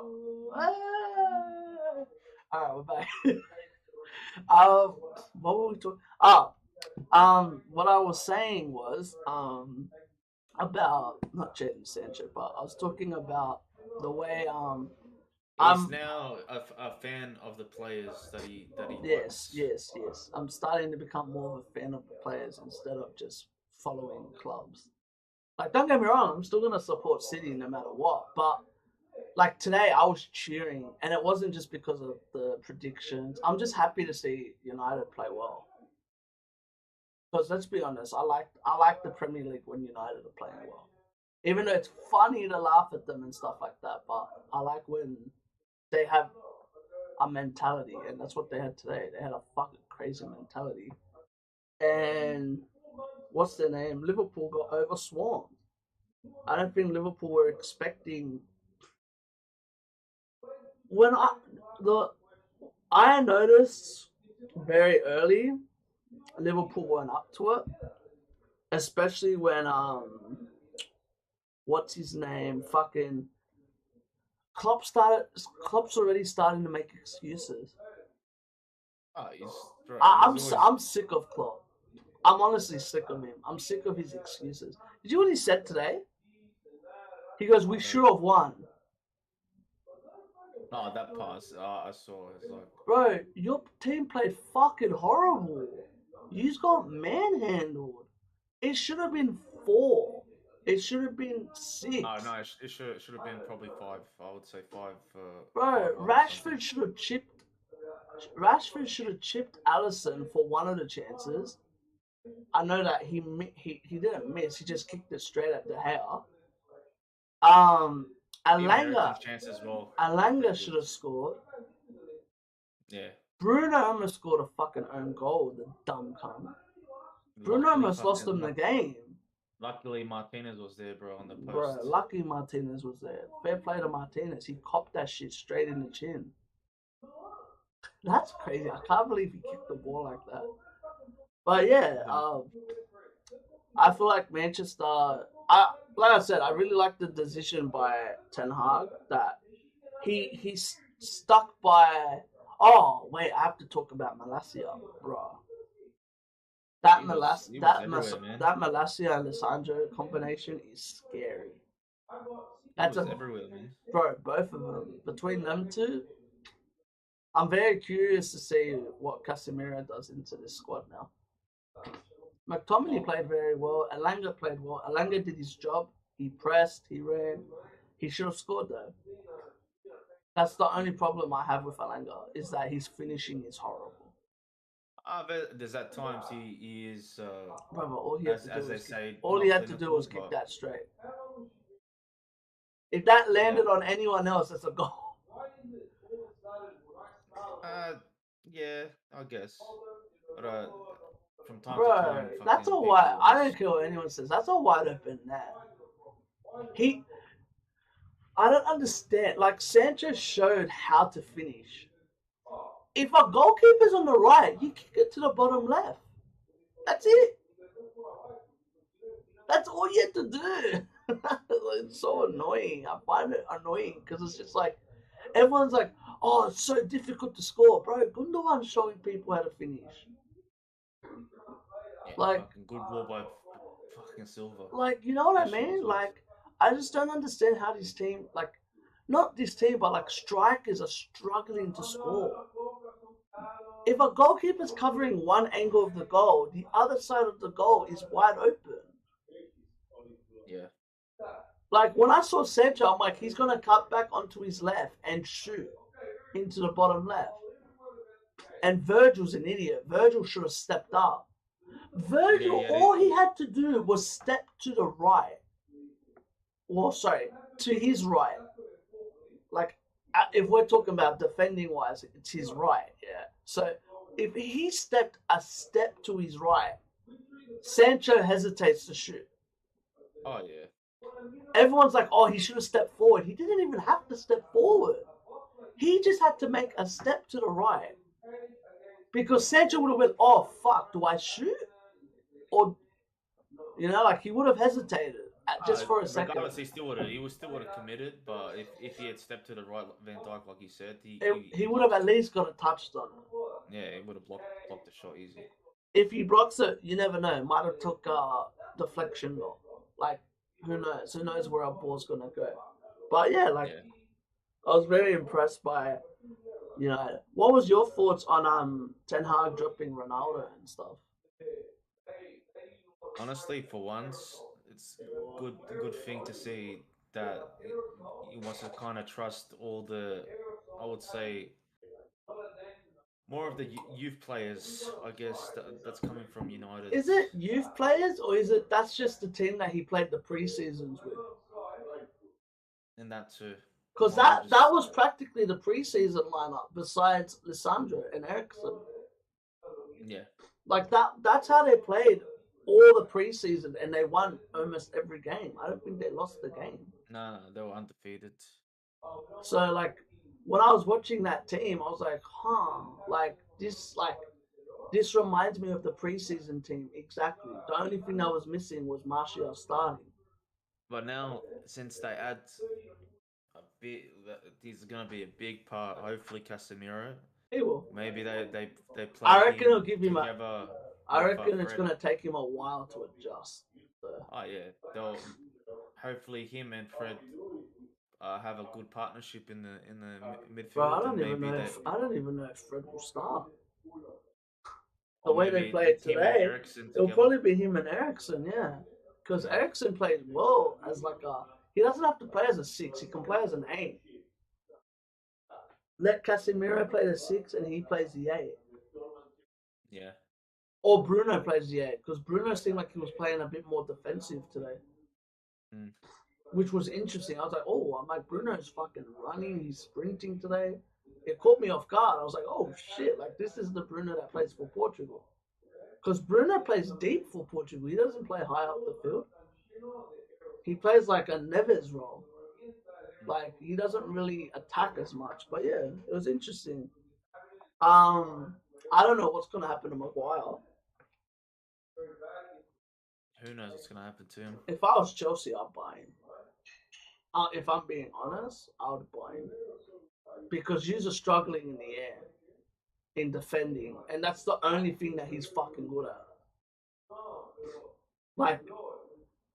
Alright, we're back. What were we talking? What I was saying was about not Jadon Sancho, but I was talking about the way He's I'm now a fan of the players that he yes, likes. yes, yes. I'm starting to become more of a fan of the players instead of just following clubs. Like, don't get me wrong, I'm still gonna support City no matter what. But like today, I was cheering, and it wasn't just because of the predictions. I'm just happy to see United play well. Because let's be honest, I like the Premier League when United are playing well. Even though it's funny to laugh at them and stuff like that, but I like when they have a mentality, and that's what they had today. They had a fucking crazy mentality. And what's their name? Liverpool got overswarmed. I don't think Liverpool were expecting when the I noticed very early Liverpool weren't up to it, especially when what's his name fucking Klopp's already starting to make excuses. Oh, I'm sick of Klopp. I'm honestly sick of him. I'm sick of his excuses. Did you hear what he said today? He goes, "We uh, should have won." no, that pass I saw. It's like, Bro, your team played fucking horrible. You got manhandled. It should have been 4. It should have been oh 6. no, it should have been probably five. I would say five, Bro, 5-1 or something. Rashford should have chipped Allison for one of the chances. I know that he didn't miss. He just kicked it straight at De Gea. Um, The American Alanga chance as well were Alanga pretty should good. have scored. Yeah, Bruno almost scored a fucking own goal. The dumb cunt. Bruno luckily almost lost fucking them the game. luckily Martinez was there, bro, on the Bro, post. lucky Martinez was there. Fair play to Martinez. He copped that shit straight in the chin. That's crazy. I can't believe he kicked the ball like that. But yeah, But I feel like Manchester. Like I said, I really like the decision by Ten Hag that he's stuck by. Oh wait, I have to talk about Malacia, bro. he was he was everywhere, man. That Malacia and Lissandro combination is scary. He That's was a everywhere, man. bro. Both of them between them two, I'm very curious to see what Casemiro does into this squad now. McTominay Oh, played very well. Alanga played well. Alanga did his job. He pressed. He ran. He should have scored though. That's the only problem I have with Alanga is that his finishing is horrible. but there's at times he is Brother, all he had to as do they was kick. say, All he not had to do clinical, was kick but that straight. If that yeah. landed on anyone else, it's a goal. Uh, yeah, I guess. But from time to Bro, time, that's a fucking wide. people I don't just care what anyone says. That's a wide open net. He, I don't understand. Like Sanchez showed how to finish. If a goalkeeper's on the right, you kick it to the bottom left. That's it. That's all you have to do. It's so annoying. I find it annoying because it's just like everyone's like, "Oh, it's so difficult to score, bro." Gundogan's showing people how to finish. yeah, Like, fucking good ball by fucking Silva. you know what I That shit was mean? off. Like, I just don't understand how this team, like, not this team, but like strikers are struggling to score. If a goalkeeper's covering one angle of the goal, the other side of the goal is wide open. Yeah, Like when I saw Sancho, I'm like, he's gonna cut back onto his left and shoot into the bottom left. And Virgil's an idiot. Virgil should have stepped up. yeah, Virgil, all he had to do was step to the right. Well, sorry, to his right. Like, if we're talking about defending wise, it's his right. Yeah. So if he stepped a step to his right, Sancho hesitates to shoot. Oh yeah, Everyone's like, oh, he should have stepped forward. He didn't even have to step forward. He just had to make a step to the right. Because Sancho would have went, oh, fuck, do I shoot? Or, like he would have hesitated. just for a second. Regardless, he was still would have committed. But if he had stepped to the right, Van Dijk, like you said, He he would have lost at it. least got a touchdown. Yeah, he would have blocked the shot easy. If he blocks it, you never know. Might have took a deflection goal. Like, who knows? Who knows where our ball's gonna go? But yeah, like Yeah. I was very impressed by United. What was your thoughts on Ten Hag dropping Ronaldo and stuff? Honestly, for once, it's good thing to see that he wants to kind of trust all the, I would say, more of the youth players. I guess that's coming from United, Is it youth players or is it that's just the team that he played the pre-seasons with? and that too. Because Might have that just was practically the pre-season lineup besides Lissandro and Ericsson. yeah. Like that's how they played all the preseason and they won almost every game. I don't think they lost the game. No, they were undefeated. So like when I was watching that team, I was like, this reminds me of the preseason team exactly. The only thing that was missing was Martial starting. But now, since they add a bit, he's gonna be a big part. Hopefully, Casemiro. He will. Maybe they play I reckon it'll him give him a. together I with reckon it's Fred. gonna take him a while to adjust. So. Oh yeah, they'll hopefully him and Fred have a good partnership in the Bro, midfield, and maybe I don't even know if Fred will start. The or way they maybe played it's him and today, Eriksen it'll together. probably be him and Ericsson, yeah. Because Yeah. Ericsson plays well as like a. He doesn't have to play as a 6. He can play as an 8. Let Casemiro play the 6 and he plays the 8. Yeah. Or Bruno plays the 8 because Bruno seemed like he was playing a bit more defensive today, Mm. which was interesting. I was like, oh, I'm like Bruno's fucking running, he's sprinting today. It caught me off guard. I was like, oh shit, like this is the Bruno that plays for Portugal. Because Bruno plays deep for Portugal. He doesn't play high up the field. He plays like a Neves role. Like he doesn't really attack as much. But yeah, it was interesting. I don't know what's gonna happen to Maguire. Who knows what's gonna happen to him? If I was Chelsea, I'd buy him. If I'm being honest, I would buy him because you're struggling in the air, in defending, and that's the only thing that he's fucking good at. Like,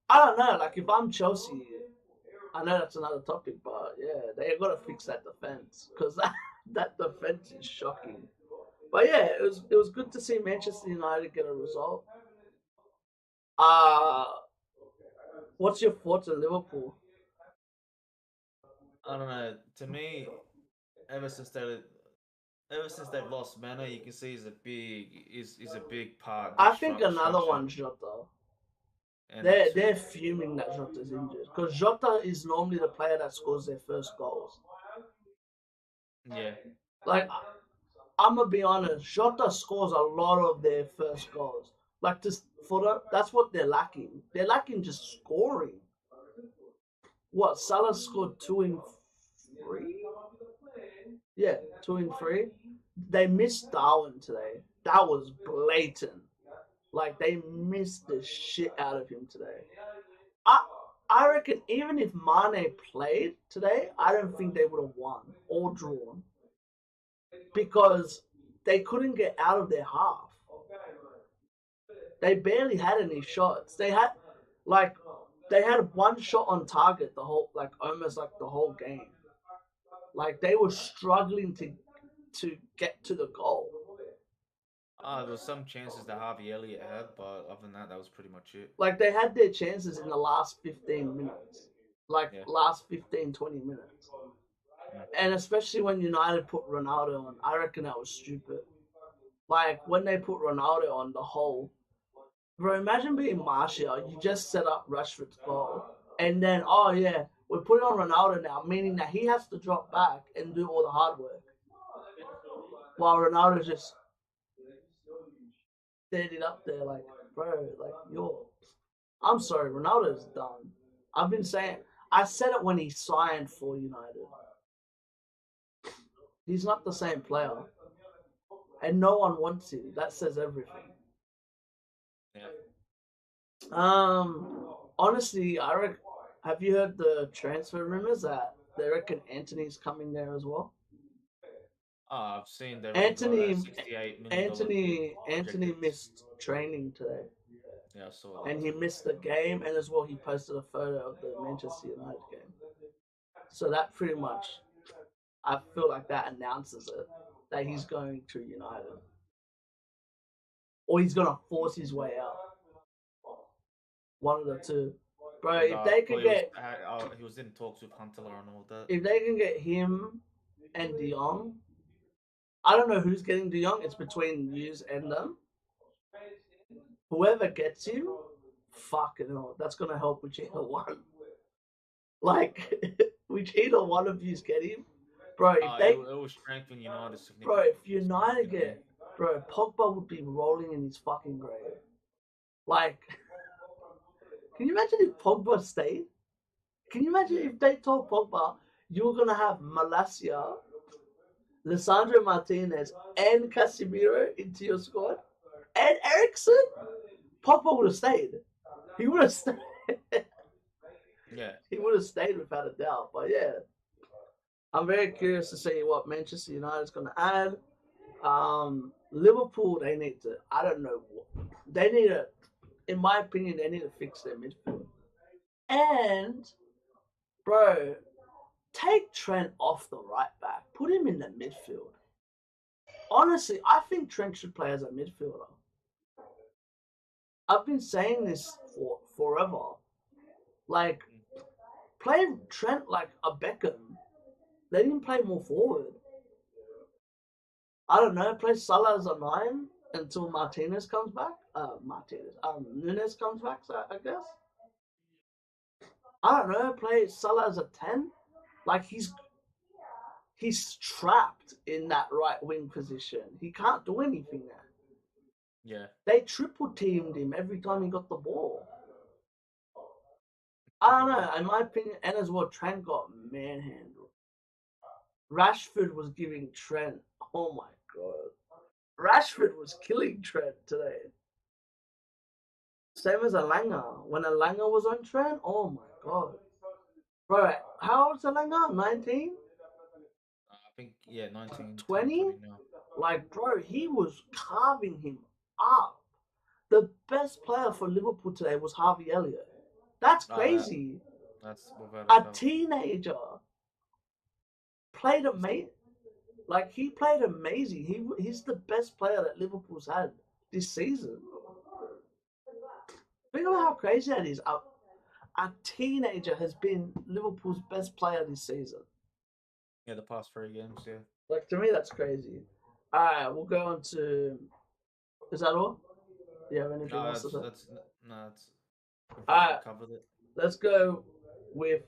I don't know. Like, if I'm Chelsea, I know that's another topic, but yeah, they got to fix that defense because that defense is shocking. But yeah, it was good to see Manchester United get a result. What's your thoughts on Liverpool? I don't know. To me, ever since they've lost Mano, you can see is a big part. I think another structure. one, Jota. And They're fuming that Jota's injured because Jota is normally the player that scores their first goals. yeah. Like, I'm gonna be honest, Jota scores a lot of their first goals. Like, that's what they're lacking. They're lacking just scoring. What, Salah scored 2 in 3? Yeah, 2 in 3. They missed Darwin today. That was blatant. Like, they missed the shit out of him today. I reckon even if Mane played today, I don't think they would have won or drawn. Because they couldn't get out of their half. They barely had any shots. They had one shot on target almost the whole game. Like they were struggling to get to the goal. There was some chances that Harvey Elliott had, but other than that, that was pretty much it. Like they had their chances in the last 15 minutes. Last 15, 20 minutes. And especially when United put Ronaldo on, I reckon that was stupid. Like when they put Ronaldo on the whole, bro, imagine being Martial, you just set up Rashford's goal, and then we're putting on Ronaldo now, meaning that he has to drop back and do all the hard work, while Ronaldo just standing up there like, bro, like I'm sorry, Ronaldo's done. I said it when he signed for United. He's not the same player. And no one wants him. That says everything. Yeah. honestly, have you heard the transfer rumors that they reckon Anthony's coming there as well? I've seen they've already got a Anthony, $68 million bid Anthony projected. missed training today, Yeah, I saw and that he too. missed the game, and as well he posted a photo of the Manchester United game. So that pretty much, I feel like that announces it that he's going to United, or he's gonna force his way out. One of the two, bro. No, If I they thought can get, he was in talks with Huntelaar and all that. if they can get him and De Jong, I don't know who's getting De Jong. It's between yous and them. Whoever gets him, fucking hell, that's gonna help whichever one. Like, whichever one of yous get him, bro. If It they, will strengthen United bro, if United significantly. get, bro, Pogba would be rolling in his fucking grave. Like, can you imagine if Pogba stayed? Can you imagine if they told Pogba you were gonna have Malacia, Lisandro Martinez, and Casemiro into your squad, and Ericsson? Pogba would have stayed. He would have stayed. Yeah. He would have stayed without a doubt. But yeah, I'm very curious to see what Manchester United is going to add. Liverpool, they need to. I don't know. They need to. In my opinion, they need to fix their midfield. And bro, take Trent off the right back. Put him in the midfield. Honestly, I think Trent should play as a midfielder. I've been saying this for forever. Like, play Trent like a Beckham. Let him play more forward. I don't know. Play Salah as a 9 until Martinez comes back. Nunes comes back. So I guess. I don't know. Play Salah as a 10. Like he's trapped in that right wing position. He can't do anything there. Yeah. They triple teamed him every time he got the ball. I don't know. In my opinion, and as well, Trent got manhandled. Rashford was giving Trent. Oh my god. Rashford was killing Trent today. Same as Alanga. When Alanga was on Trent, oh my god. Bro, how old's Alanga? 19? I think, yeah, 19, turning 20? 20 now. Like, bro, he was carving him up. The best player for Liverpool today was Harvey Elliott. That's crazy. That's without A doubt. teenager played amazing. Like, he played amazing. He's the best player that Liverpool's had this season. Think about how crazy that is. A teenager has been Liverpool's best player this season. Yeah, the past 3 games, yeah. Like, to me, that's crazy. All right, we'll go on to. Is that all? Do you have anything else to say? That's we've covered it. Let's go with.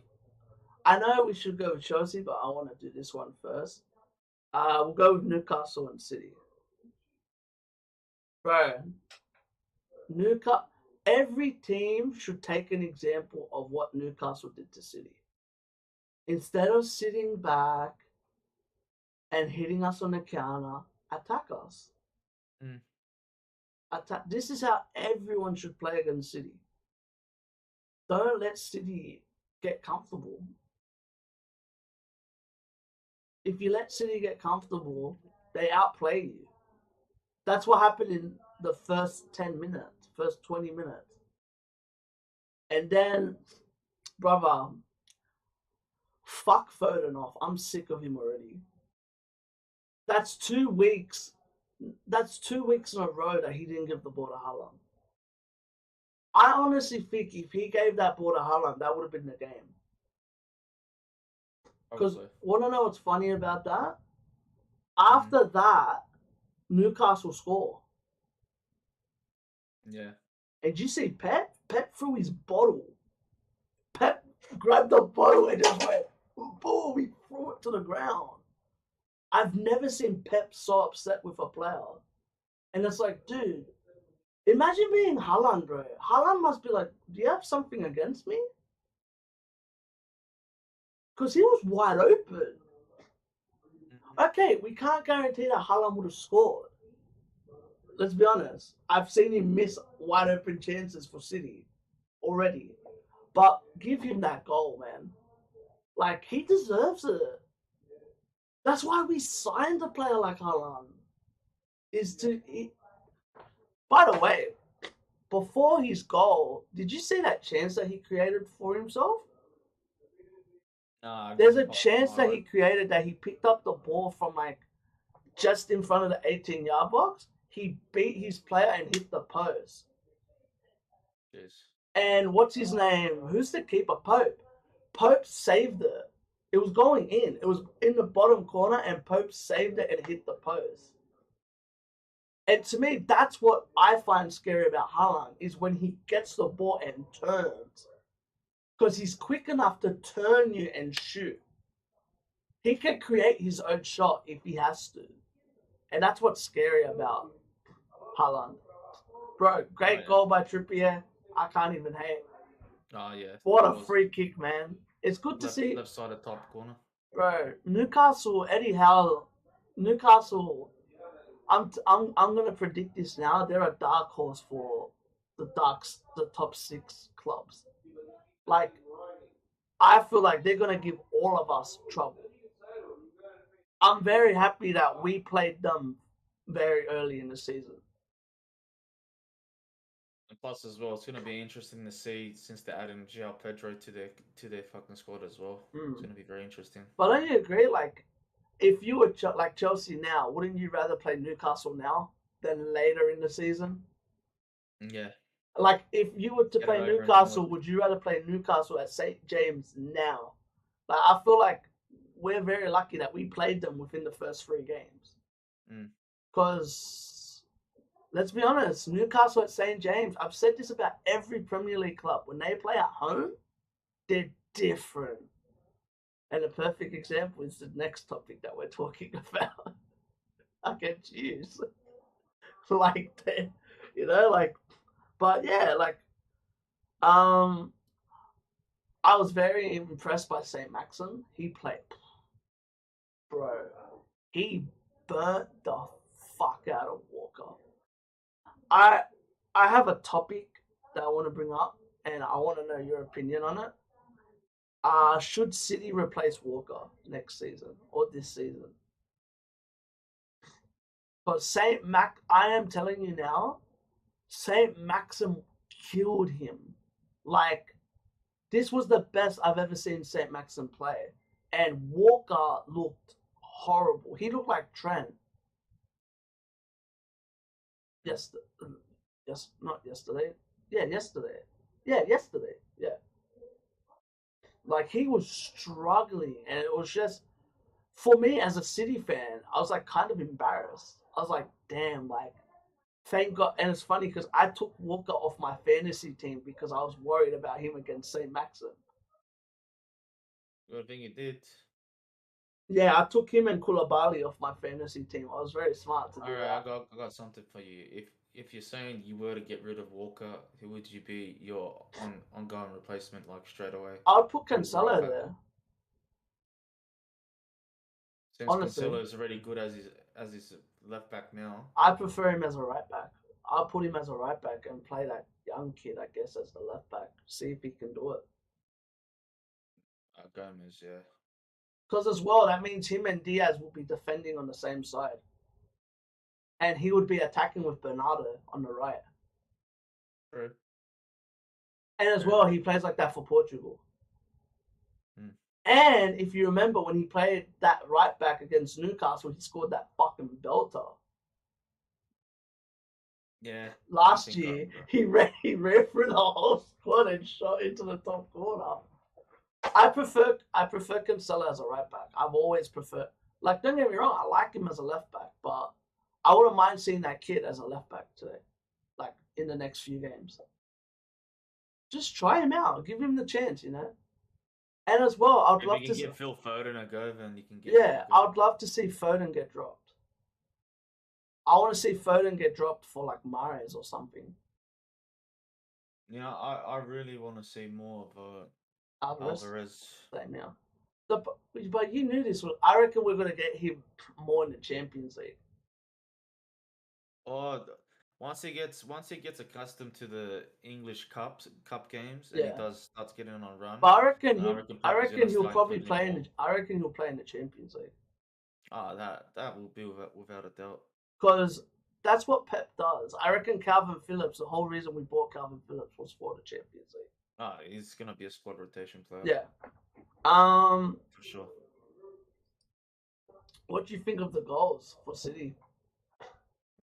I know we should go with Chelsea, but I want to do this one first. We'll go with Newcastle and City. Bro, Newcastle. Every team should take an example of what Newcastle did to City. Instead of sitting back and hitting us on the counter, attack us. Attack. This is how everyone should play against City. Don't let City get comfortable. If you let City get comfortable, they outplay you. That's what happened in the first 10 minutes, first 20 minutes. And then, brother, fuck Foden off. I'm sick of him already. That's 2 weeks. That's 2 weeks in a row that he didn't give the ball to Haaland. I honestly think if he gave that ball to Haaland, that would have been the game. Because want to know what's funny about that? After that, Newcastle score. Yeah. And you see Pep? Pep threw his bottle. Pep grabbed the bottle and just went, boom, he threw it to the ground. I've never seen Pep so upset with a player. And it's like, dude, imagine being Haaland, bro. Haaland must be like, do you have something against me? Because he was wide open. Okay, we can't guarantee that Haaland would have scored. Let's be honest. I've seen him miss wide open chances for City already. But give him that goal, man. Like, he deserves it. That's why we signed a player like Haaland. By the way, before his goal, did you see that chance that he created for himself? There's a chance that he created that he picked up the ball from like just in front of the 18-yard box. He beat his player and hit the post. Yes. And what's his name? Who's the keeper? Pope. Pope saved it. It was going in. It was in the bottom corner, and Pope saved it and hit the post. And to me, that's what I find scary about Haaland, is when he gets the ball and turns. Because he's quick enough to turn you and shoot. He can create his own shot if he has to. And that's what's scary about Haaland. Bro, great goal by Trippier. I can't even hate. Oh, yeah. What a free kick, man. It's good to see. Left side of top corner. Bro, Newcastle, Eddie Howe, Newcastle, I'm gonna predict this now. They're a dark horse for the top 6 clubs. Like, I feel like they're gonna give all of us trouble. I'm very happy that we played them very early in the season. And plus, as well, it's going to be interesting to see since they added João Pedro to their fucking squad as well. It's going to be very interesting. But don't you agree? Like, if you were like Chelsea now, wouldn't you rather play Newcastle now than later in the season? Yeah. Like, if you were to play Newcastle, would you rather play Newcastle at St. James now? Like, I feel like we're very lucky that we played them within the first 3 games. Because, let's be honest, Newcastle at St. James, I've said this about every Premier League club. When they play at home, they're different. And a perfect example is the next topic that we're talking about. I can choose. Like, but yeah, like, I was very impressed by St. Maxim. He played, bro, he burnt the fuck out of Walker. I have a topic that I want to bring up, and I want to know your opinion on it. Should City replace Walker next season or this season? But I am telling you now, St. Maxim killed him. Like, this was the best I've ever seen St. Maxim play. And Walker looked horrible. He looked like Trent. Not yesterday. Yeah, yesterday. Yeah. Like, he was struggling, and it was just, for me as a City fan, I was like kind of embarrassed. I was like, damn, like, thank God. And it's funny because I took Walker off my fantasy team because I was worried about him against St. Maxim. Good thing you did. Yeah, I took him and Koulibaly off my fantasy team. I was very smart to do that. I got something for you. If you're saying you were to get rid of Walker, who would you be your ongoing replacement, like, straight away? I would put Cancelo there. Since Cancelo is already good as his left back now, I prefer him as a right back. I'll put him as a right back and play that young kid, I guess, as the left back. See if he can do it. Gomez, yeah. Because as well, that means him and Diaz will be defending on the same side. And he would be attacking with Bernardo on the right. True. And as well, he plays like that for Portugal. And if you remember, when he played that right back against Newcastle, he scored that fucking belter. Yeah. Last year, he ran through the whole squad and shot into the top corner. I prefer Cancelo as a right back. I've always preferred. Like, don't get me wrong, I like him as a left back, but I wouldn't mind seeing that kid as a left back today, like in the next few games. Just try him out, give him the chance, you know. And as well, I'd love to get Phil Foden a go, then you can get. Yeah, I'd love to see Foden get dropped. I want to see Foden get dropped for like Mahrez or something. Yeah, I really want to see more of Alvarez. Same now. But you knew this. I reckon we're going to get him more in the Champions League. Oh, once he gets accustomed to the English cup games and he Yeah. starts getting on a run, But I Pep is reckon gonna he'll start probably including him play more. I reckon he'll play in the Champions League. That will be without a doubt. Because that's what Pep does. I reckon Calvin Phillips, the whole reason we bought Calvin Phillips was for the Champions League. He's gonna be a squad rotation player. Yeah. For sure. What do you think of the goals for City?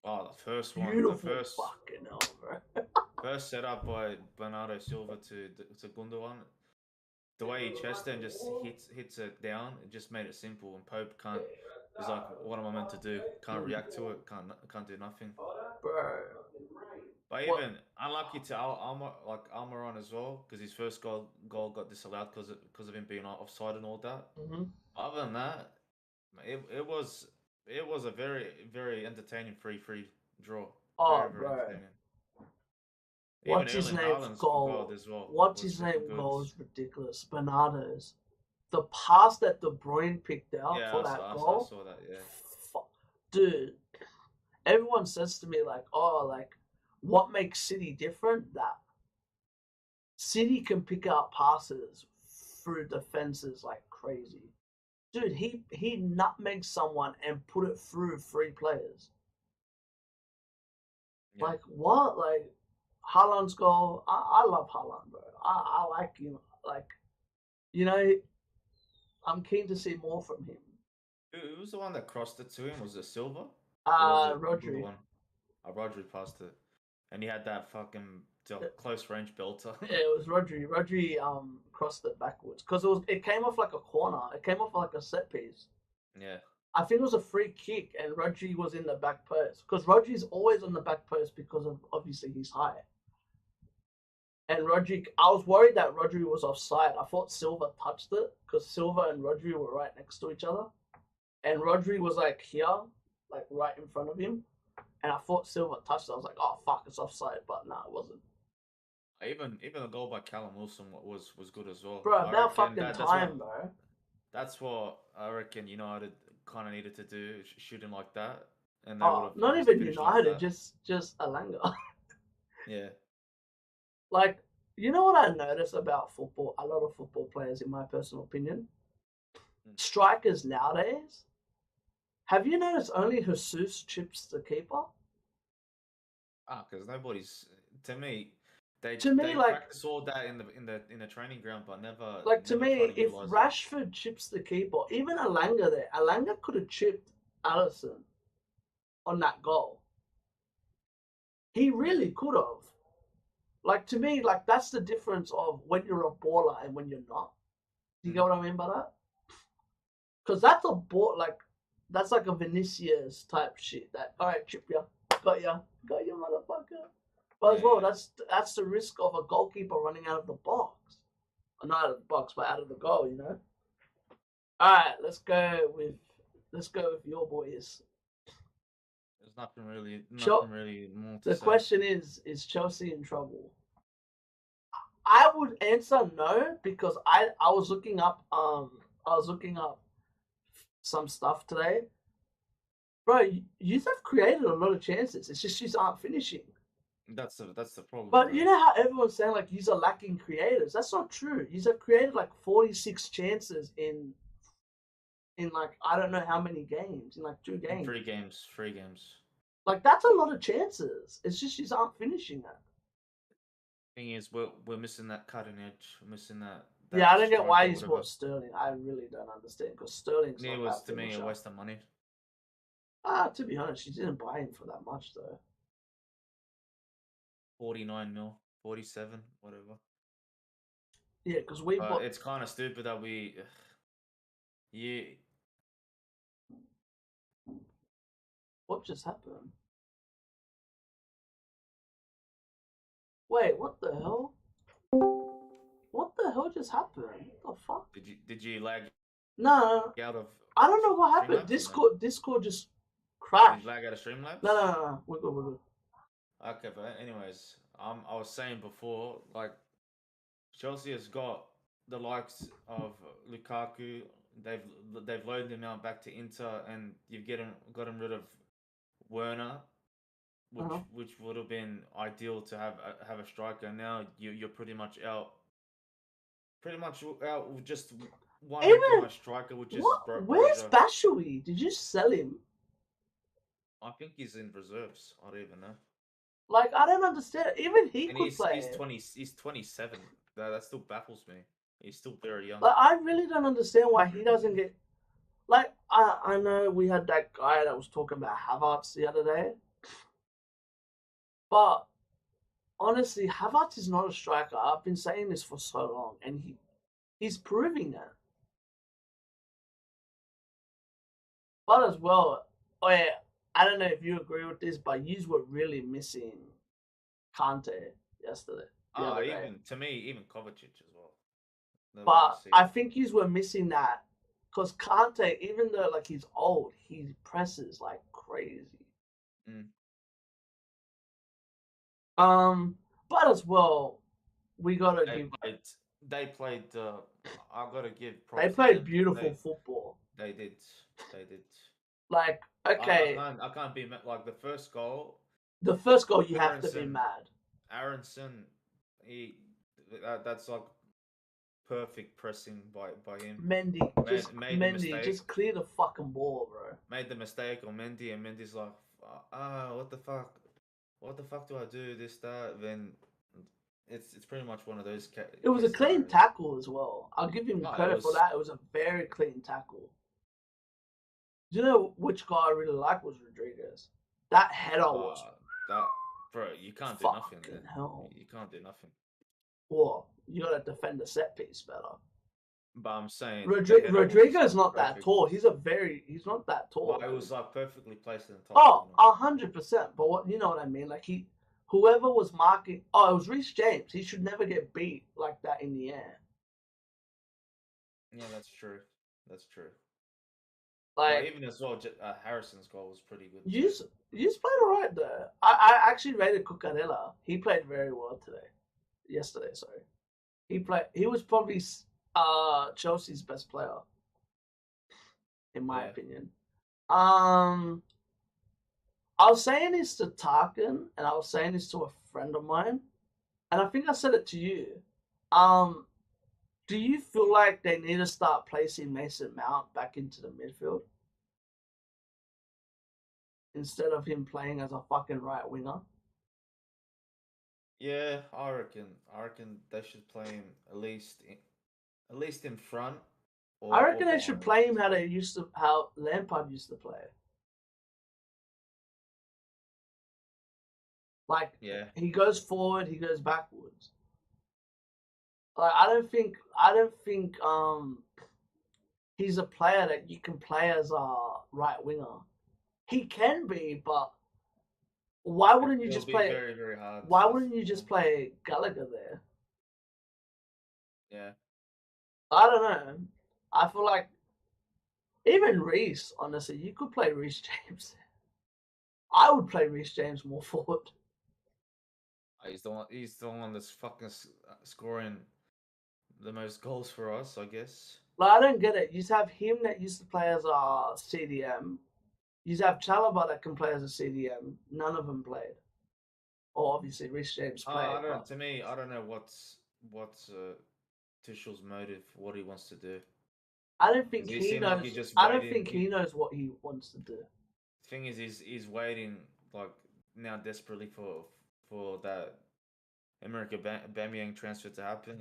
Oh, the first one. Beautiful The first fucking hell, bro. first set up by Bernardo Silva to Gundogan. The way he chested and just hits it down, it just made it simple. And Pope can't. He's like, what am I meant to do? Can't react to it. Can't do nothing. Bro. But even unlucky to Almiron as well, because his first goal got disallowed because of him being offside and all that. Mm-hmm. Other than that, it was a very very entertaining free draw. Oh, Very bro. entertaining. What's Even his Erling name's Haaland's goal? as well. What's Was his looking name good. goal is ridiculous. Bernardo's. The pass that De Bruyne picked out for that goal. I saw that, yeah. Dude, everyone says to me, like, oh, like, what makes City different? That City can pick out passes through defenses like crazy. Dude, he nutmegged someone and put it through 3 players. Yeah. Like, what? Like, Haaland's goal. I love Haaland, bro. I like him. Like, you know, I'm keen to see more from him. Who was the one that crossed it to him? Was it Silva? Rodri. Rodri passed it, and he had that fucking close range belter. Yeah, it was Rodri. Rodri crossed it backwards because it came off like a corner. It came off like a set piece. Yeah. I think it was a free kick, and Rodri was in the back post because Rodri's always on the back post because of obviously his height. And Rodri, I was worried that Rodri was offside. I thought Silva touched it because Silva and Rodri were right next to each other, and Rodri was like here, like right in front of him, and I thought Silva touched it. I was like, oh fuck, it's offside, but no, it wasn't. Even the goal by Callum Wilson was good as well. Bro, about fucking time, bro. That's what I reckon United kind of needed to do, shooting like that, and not even United, just Alanga. Yeah. Like, you know what I notice about football? A lot of football players, in my personal opinion, strikers nowadays. Have you noticed only Jesus chips the keeper? Because nobody's to me. They like, practice all that in the training ground, but never. Like to never me, if Rashford chips the keeper, even Alanga could have chipped Alisson on that goal. He really could have. Like to me, like that's the difference of when you're a baller and when you're not. Do you get what I mean by that? Because that's a ball, like that's like a Vinicius type shit. That all right, chip ya, got ya, motherfucker. But as well, that's the risk of a goalkeeper running out of the box. Not out of the box, but out of the goal, you know. All right, let's go with your boys. There's nothing really more to the say. question is Chelsea in trouble? I would answer no because I was looking up some stuff today. Bro, you have created a lot of chances. It's just you aren't finishing. That's the problem. But bro. You know how everyone's saying like you are lacking creators. That's not true. You have created like 46 chances in like I don't know how many games, in like 2 games. 3 games. Like that's a lot of chances. It's just you aren't finishing it. Thing is, we're missing that cutting edge. We're missing that. Yeah, I don't get why he's bought Sterling. I really don't understand because Sterling's not was to me a waste of money. To be honest, you didn't buy him for that much though. 49 mil, 47, whatever. Yeah, because we bought. It's kind of stupid that we. Yeah. What just happened? Wait, what the hell? What the hell just happened? What the fuck? Did you lag? No. Out of. I don't know what happened. Discord just crashed. Did you lag out of Streamlabs? No. We're good. Okay, but anyways, I was saying before, like Chelsea has got the likes of Lukaku. They've loaded him out back to Inter, and you've gotten rid of Werner. Uh-huh. which would have been ideal to have a striker. Now you're pretty much out with just one Even authorized striker, which is what? Where's Broja. Bashoui? Did you sell him? I think he's in reserves. I don't even know. Like, I don't understand. Even he And could play. he's 27. That still baffles me. He's still very young. Like, I really don't understand why he doesn't get. Like, I know we had that guy that was talking about Havertz the other day, but honestly, Havertz is not a striker. I've been saying this for so long, and he's proving that. But as well, oh yeah, I don't know if you agree with this, but you were really missing Kante yesterday, the other day. Even to me, even Kovacic as well. But I think you were missing that because Kante, even though like he's old, he presses like crazy. Mm. But as well, we gotta They give. played. They played. I gotta give props. They to played them. beautiful football. They did. They did. Like, okay, I can't be like the first goal. the first goal you have to be Aronson- mad. Aronson, that's like perfect pressing by him. Mendy, just clear the fucking ball, bro. Made the mistake on Mendy, and Mendy's like, what the fuck? What the fuck do I do? This, that. Then it's pretty much one of those. It was a clean tackle as well. I'll give him credit for that. It was a very clean tackle. Do you know which guy I really like was Rodriguez? That header was. That, bro, you can't do nothing there. Hell. You can't do nothing. Well, you gotta defend the set piece better. But I'm saying Rodriguez not that tall. He's not that tall. But it was like perfectly placed in the top. Oh, 100%. But what you know what I mean? Like whoever was marking. Oh, it was Reece James. He should never get beat like that in the air. Yeah, that's true. That's true. Like, even as well, Harrison's goal was pretty good. You played alright though. I actually rated Cucurella. He played very well yesterday. Sorry, he was probably Chelsea's best player, in my opinion. I was saying this to Tarkin, and I was saying this to a friend of mine, and I think I said it to you. Do you feel like they need to start placing Mason Mount back into the midfield instead of him playing as a fucking right winger? Yeah, I reckon they should play him at least in front. I reckon they should play him how Lampard used to play. Like, he goes forward, he goes backwards. Like, I don't think he's a player that you can play as a right winger. He can be, but why wouldn't you just play? Very, very hard. Why wouldn't you just play Gallagher there? Yeah. I don't know. I feel like even Reece, honestly, you could play Reece James. I would play Reece James more forward. He's the one that's fucking scoring the most goals for us, I guess. Like, I don't get it. You have him that used to play as a CDM. You have Chalobah that can play as a CDM. None of them played. Or obviously Reece James played. To me, I don't know what's Tuchel's motive, what he wants to do. I don't think he knows. I don't think he knows what he wants to do. The thing is, he's waiting like now desperately for that America Aubameyang transfer to happen,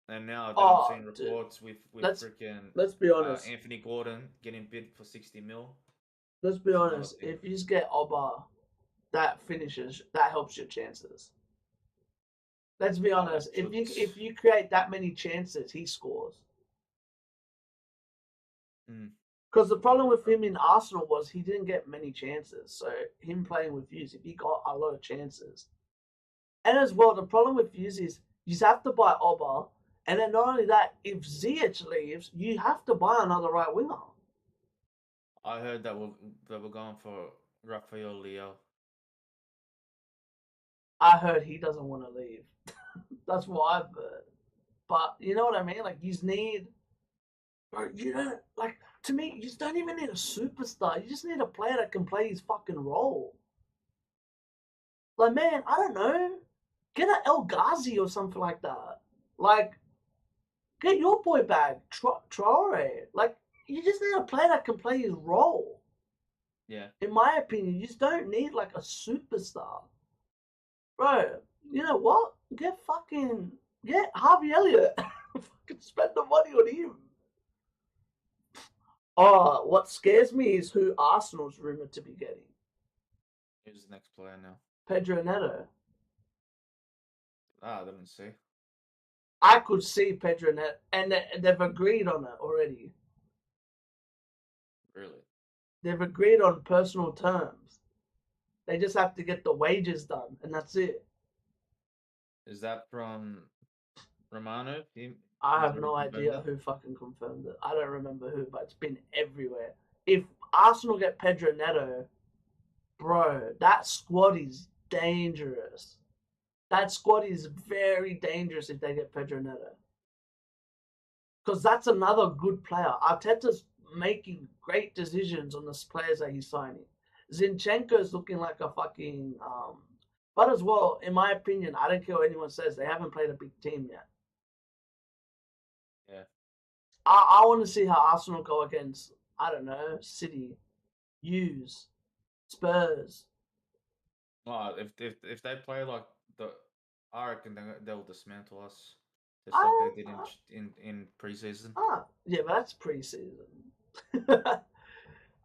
and now I'm seeing reports with freaking. Let's be honest. Anthony Gordon getting bid for 60 mil. Let's be honest. If you get Oba, that helps your chances. Let's be honest. If you create that many chances, he scores. Because the problem with him in Arsenal was he didn't get many chances. So him playing with Hughes, if he got a lot of chances. And as well, the problem with Hughes is you have to buy Oba. And then not only that, if Ziyech leaves, you have to buy another right winger. I heard that we're going for Rafael Leao. I heard he doesn't want to leave. That's what I've heard. But you know what I mean? Like, you need... Bro, you don't... To me, you just don't even need a superstar. You just need a player that can play his fucking role. Like, man, I don't know. Get an El Ghazi or something like that. Like, get your boy back, Traore. Like, you just need a player that can play his role. Yeah. In my opinion, you just don't need like a superstar. Bro, you know what? Get Harvey Elliott. Fucking spend the money on him. Oh, what scares me is who Arsenal's rumored to be getting. Who's the next player now? Pedro Neto. I didn't see. I could see Pedro Neto, and they've agreed on it already. Really? They've agreed on personal terms. They just have to get the wages done, and that's it. Is that from Romano? I He's have already no confirmed idea it? who fucking confirmed it. I don't remember who, but it's been everywhere. If Arsenal get Pedro Neto, bro, that squad is dangerous. That squad is very dangerous if they get Pedro Neto. Because that's another good player. Arteta's making great decisions on the players that he's signing. Zinchenko's looking like a fucking. But as well, in my opinion, I don't care what anyone says. They haven't played a big team yet. Yeah. I want to see how Arsenal go against, I don't know, City, Hughes, Spurs. Well, if they play like the, I reckon they'll dismantle us, just like they I, did in preseason. yeah, but that's preseason.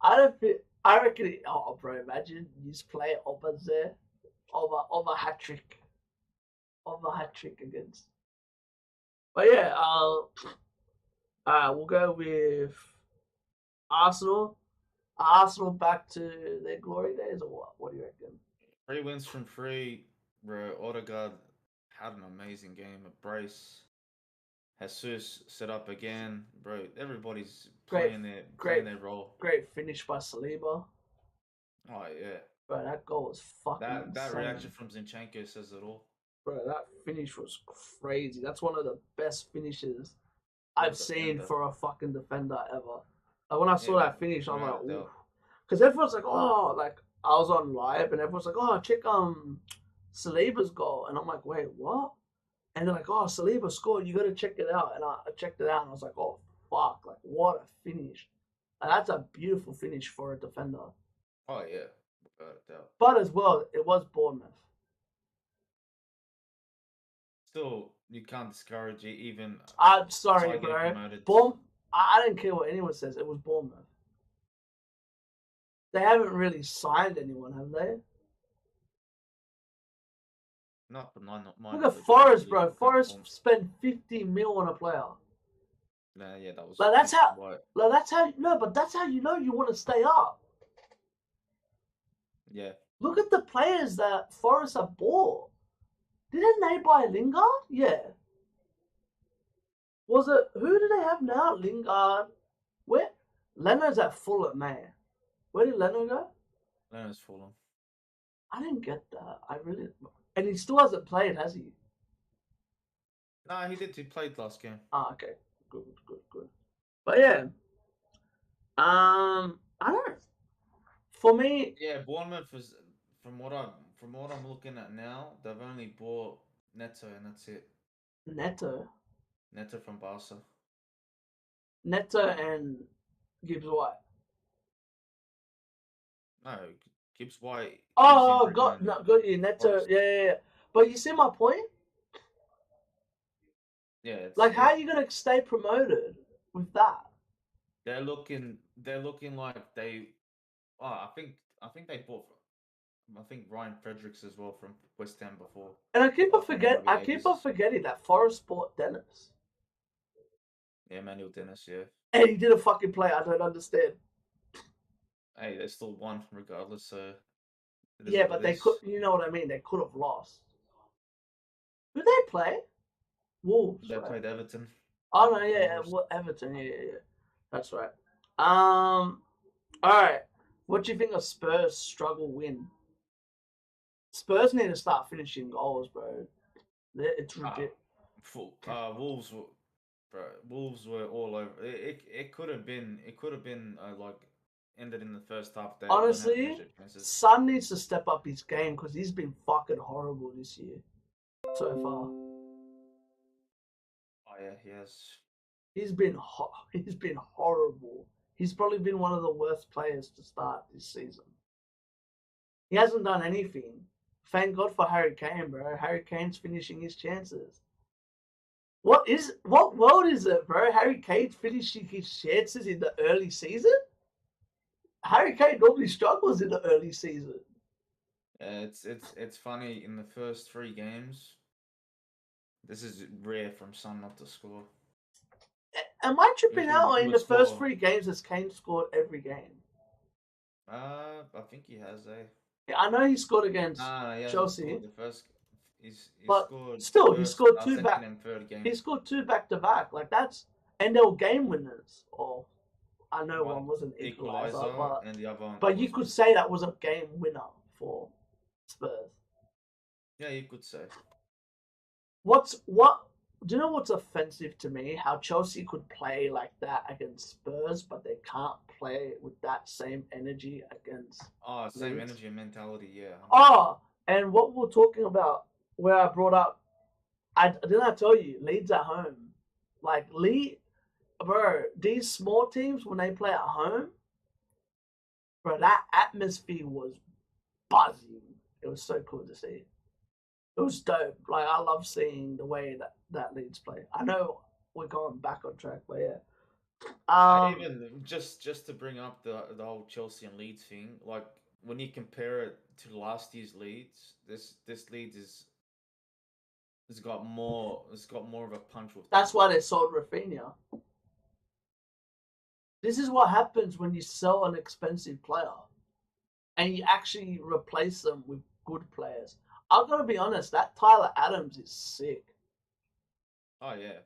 I don't feel. I reckon. Oh, bro, imagine you just play Oba's there, Oba hat trick, Oba hat trick against. But yeah, we'll go with Arsenal. Arsenal back to their glory days, or what? What do you reckon? 3 wins from 3, bro. Odegaard had an amazing game. A brace. Jesus set up again, bro. Everybody's Great, playing great, their role. great finish by Saliba. Oh yeah, Bro, that goal was fucking that reaction insane. from Zinchenko says it all. Bro, that finish was crazy. That's one of the best finishes What I've a seen defender! for a fucking defender ever. Like when I Yeah, saw that finish, I was without like, a ooh. doubt. Because everyone's like, oh, like I was on live and everyone's like, oh, check Saliba's goal, and I'm like, wait, what? And they're like, oh, Saliba scored. You got to check it out. And I checked it out, and I was like, oh fuck, like what a finish! And that's a beautiful finish for a defender. Oh yeah, without a doubt. But as well, it was Bournemouth. Still, you can't discourage it. Even I'm sorry, side getting bro. promoted. I don't care what anyone says. It was Bournemouth. They haven't really signed anyone, have they? Not from my Look at knowledge. Forest, bro. Forest spent 50 mil on a player. Nah, yeah, that was Like that's how. White. Like that's how. No, but that's how you know you want to stay up. Yeah. Look at the players that Forest have bought. Didn't they buy Lingard? Yeah. Was it who do they have now? Lingard. Where? Leno's at Fulham, man. Where did Leno go? Leno's fallen. I didn't get that. I really. And he still hasn't played, has he? No, he did. He played last game. Okay. Good, good, good. But yeah. I don't know. For me, Yeah, Bournemouth is from what I'm looking at now. They've only bought Neto, and that's it. Neto. Neto from Barca. Neto and Gibbs White. No, Gibbs White. Oh, got you. Neto. Forest. Yeah. But you see my point? Yeah, Like, how are you gonna stay promoted with that? they're looking like they. Oh, I think they bought. I think Ryan Fredericks as well from West Ham before. And I keep on Ages. forgetting that Forest bought Dennis. Yeah, Manuel Dennis. Yeah. And he didn't fucking play. I don't understand. Hey, they still won regardless. So. Yeah, but they could. You know what I mean? They could have lost. Who they play? Wolves. They right? played Everton. Oh no, yeah, Everton. Yeah. That's right. All right. What do you think of Spurs' struggle win? Spurs need to start finishing goals, bro. It's ridiculous. Wolves were, bro. Wolves were all over. It could have been like ended in the first half, they don't have Honestly, many chances. Son needs to step up his game because he's been fucking horrible this year so far. Oh yeah, he has. He's been horrible. He's probably been one of the worst players to start this season. He hasn't done anything. Thank God for Harry Kane, bro. Harry Kane's finishing his chances. What world is it, bro? Harry Kane finishing his chances in the early season? Harry Kane normally struggles in the early season. It's funny in the first 3 games. This is rare from Son not to score. Am I tripping out? Or He in would the first score. 3 games, has Kane scored every game? I think he has a. Yeah, I know he scored against Nah, he hasn't Chelsea, scored the first. He but scored still, he first, scored two second, back. and third game. He scored 2 back to back. Like that's, and they were game winners. Or I know one was an equalizer, and the other one. but you could say that was a game winner for Spurs. Yeah, you could say. Do you know what's offensive to me? How Chelsea could play like that against Spurs, but they can't play with that same energy against. Same Leeds. energy and mentality, yeah. Oh, and what we're talking about, where I brought up, didn't I tell you, Leeds at home, like bro, these small teams when they play at home, bro, that atmosphere was buzzing. It was so cool to see. It was dope. Like I love seeing the way that Leeds play. I know we're going back on track, but yeah. Even just to bring up the whole Chelsea and Leeds thing, like when you compare it to last year's Leeds, this Leeds is it's got more of a punch with. That's why they sold Rafinha. This is what happens when you sell an expensive player, and you actually replace them with good players. I've got to be honest, that Tyler Adams is sick. Oh yeah.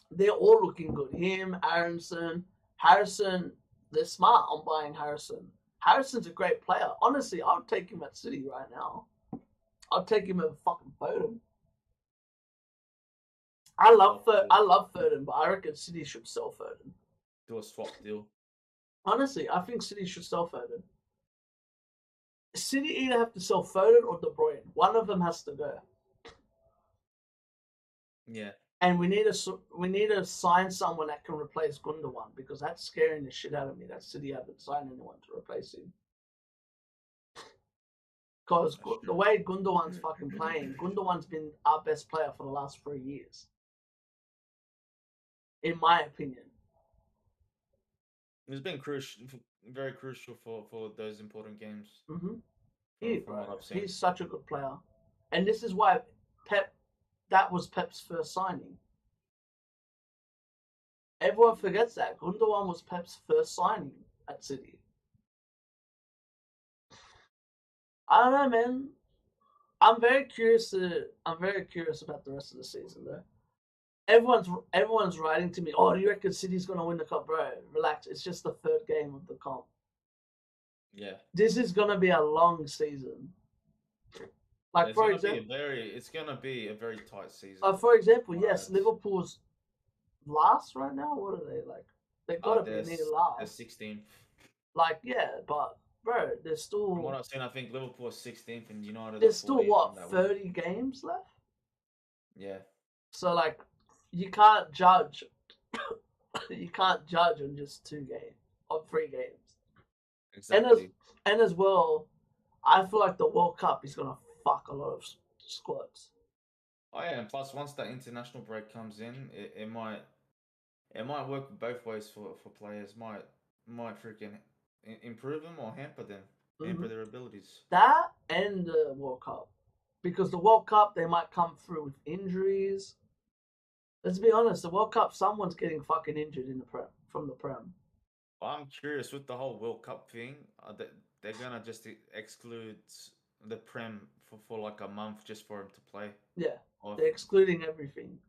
They're all looking good. Him, Harrison, they're smart on buying Harrison. Harrison's a great player. Honestly, I would take him at City right now. I'd take him at fucking Foden. I love Foden, but I reckon City should sell Foden. Do a swap deal. Honestly, I think City should sell Foden. City either have to sell Foden or De Bruyne. One of them has to go. Yeah. And we need to sign someone that can replace Gundogan because that's scaring the shit out of me. That City haven't signed anyone to replace him. Because the way Gundogan's fucking playing, Gundogan's been our best player for the last 3 years. In my opinion. It's been very crucial for those important games. Mm-hmm. From what I've seen. He's such a good player. And this is why that was Pep's first signing. Everyone forgets that. Gundogan was Pep's first signing at City. I don't know, man. I'm very curious about the rest of the season, though. Everyone's writing to me. Oh, do you reckon City's gonna win the cup, bro? Relax. It's just the 3rd game of the comp. Yeah. This is gonna be a long season. Like it's gonna be a very tight season. For example, yes, Liverpool's last right now. What are they like? They've got to be near last. They're 16th. Like yeah, but bro, there's still. From what I've seen, I think Liverpool is 16th and United. There's still 30 games left. Yeah. So like, you can't judge. You can't judge on just 2 games or 3 games. Exactly. And as well, I feel like the World Cup is gonna fuck a lot of squads. Oh yeah, and plus once that international break comes in, it might work both ways for players. Might freaking improve them or hamper them, hamper their abilities. That and the World Cup, because the World Cup they might come through with injuries. Let's be honest, the World Cup someone's getting fucking injured in the from the Prem. I'm curious with the whole World Cup thing. They're gonna just exclude the Prem for like a month just for him to play. Yeah, they're excluding everything.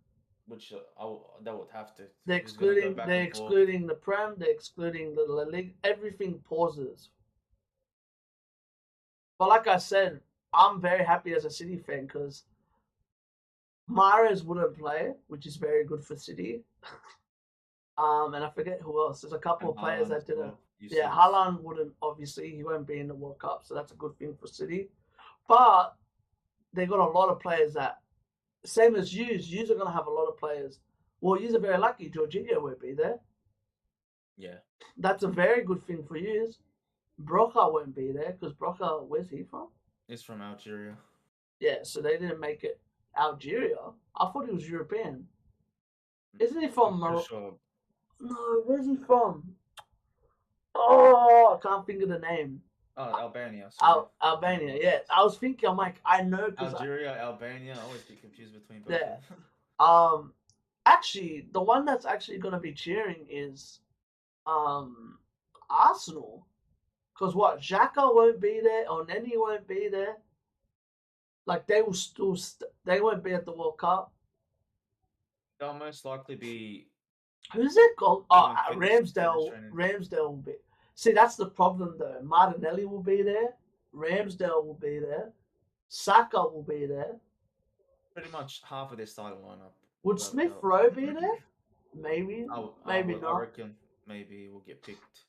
Which they would have to. They're excluding the Prem. They're excluding the La Liga. Everything pauses. But like I said, I'm very happy as a City fan because Mahrez wouldn't play, which is very good for City. And I forget who else. There's a couple And of players Haaland that as didn't. well. You Yeah, see, Haaland wouldn't, obviously, he won't be in the World Cup, so that's a good thing for City. But they got a lot of players that, same as yous are going to have a lot of players. Well, yous are very lucky. Jorginho won't be there. yeah, That's a very good thing for yous. Broca won't be there because Broca, where's he from? he's from Algeria. Yeah, so they didn't make it. Algeria? I thought he was European. Isn't he from I'm pretty sure. No, where's he from? Oh, I can't think of the name. Oh, Albania. Sorry. Albania, yeah. I was thinking, I'm like, I know because Algeria, Albania. I always get confused between both yeah. of them. Actually, the one that's actually going to be cheering is Arsenal. Because what, Xhaka won't be there, or Nenny won't be there. Like they will still, they won't be at the World Cup. They'll most likely be Who's it called? Oh, fitness Ramsdale. training. Ramsdale will be. See, that's the problem though. Martinelli will be there. Ramsdale will be there. Saka will be there. Pretty much half of their starting lineup. Would without a Smith doubt. Rowe be there? Maybe, maybe I not. reckon maybe we'll get picked.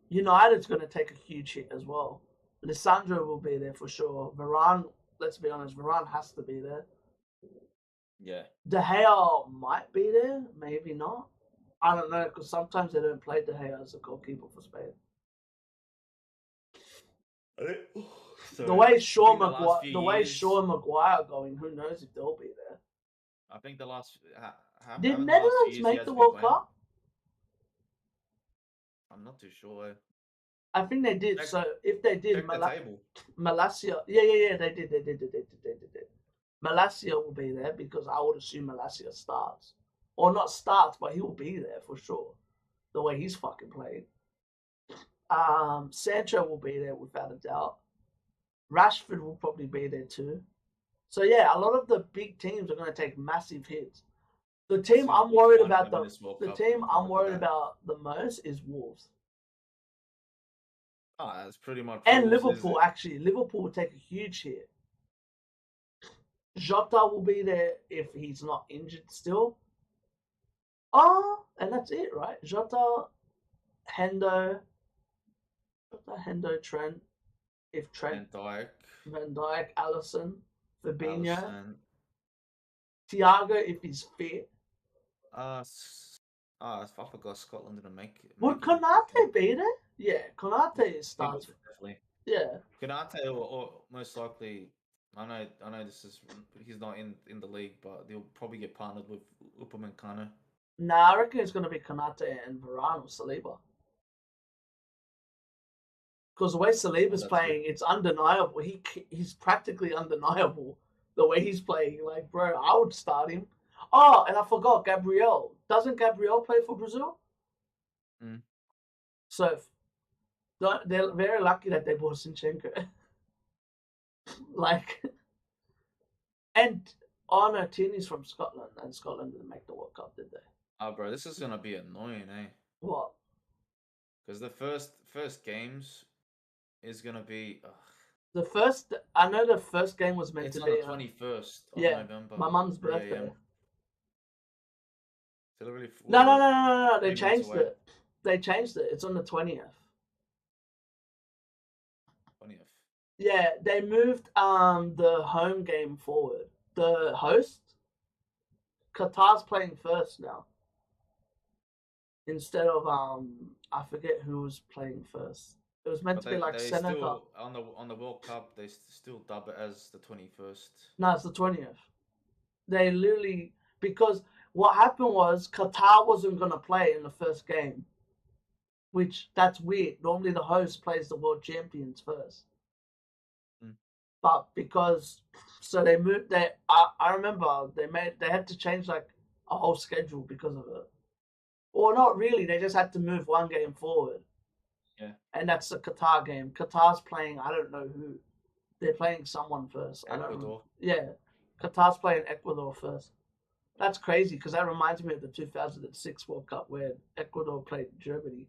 United's going to take a huge hit as well. Lissandro will be there for sure. Varane, let's be honest, Varane has to be there. Yeah. De Gea might be there, maybe not. I don't know because sometimes they don't play De Gea as a goalkeeper for Spain. So the way Shaw Maguire, going, who knows if they'll be there? I think the last did Netherlands make the World Cup? I'm not too sure. I think they did. So if they did, Malacia, yeah, they did. Malacia will be there because I would assume Malacia starts, or not starts, but he will be there for sure. The way he's fucking playing. Sancho will be there without a doubt. Rashford will probably be there too. So yeah, a lot of the big teams are going to take massive hits. The team I'm worried about the most is Wolves. That's pretty much. And Liverpool, actually. Liverpool will take a huge hit. Jota will be there if he's not injured still. And that's it, right? Jota, Hendo, Trent. If Trent. Van Dijk, Alisson, Fabinho. Thiago if he's fit. I forgot Scotland didn't make it. Would Konate be there? Yeah, Konate starts. Definitely. Yeah. Konate or most likely, I know he's not in the league, but they'll probably get partnered with Upamecano. Nah, I reckon it's going to be Konate and Varane or Saliba. Because the way Saliba's playing, it's undeniable. He's practically undeniable the way he's playing. Like, bro, I would start him. Oh, and I forgot Gabriel. Doesn't Gabriel play for Brazil? Mm. So they're very lucky that they bought Zinchenko. No, Tierney's from Scotland, and Scotland didn't make the World Cup, did they? Oh, bro, this is gonna be annoying, eh? What? Because the first games is gonna be. I know the first game was meant to be on the 21st of November. My mum's birthday. Really no. They changed it. It's on the 20th. 20th. Yeah, they moved the home game forward. The host, Qatar's playing first now. Instead of I forget who was playing first. It was meant to be like Senegal. On the World Cup, they still dub it as the 21st. No, it's the 20th. They literally, because what happened was Qatar wasn't going to play in the first game, which that's weird. Normally the host plays the world champions first. But they moved. I remember they had to change like a whole schedule because of it. Or not really. They just had to move one game forward. Yeah. And that's the Qatar game. Qatar's playing, I don't know who. They're playing someone first. Ecuador. Yeah. Qatar's playing Ecuador first. That's crazy because that reminds me of the 2006 World Cup where Ecuador played Germany.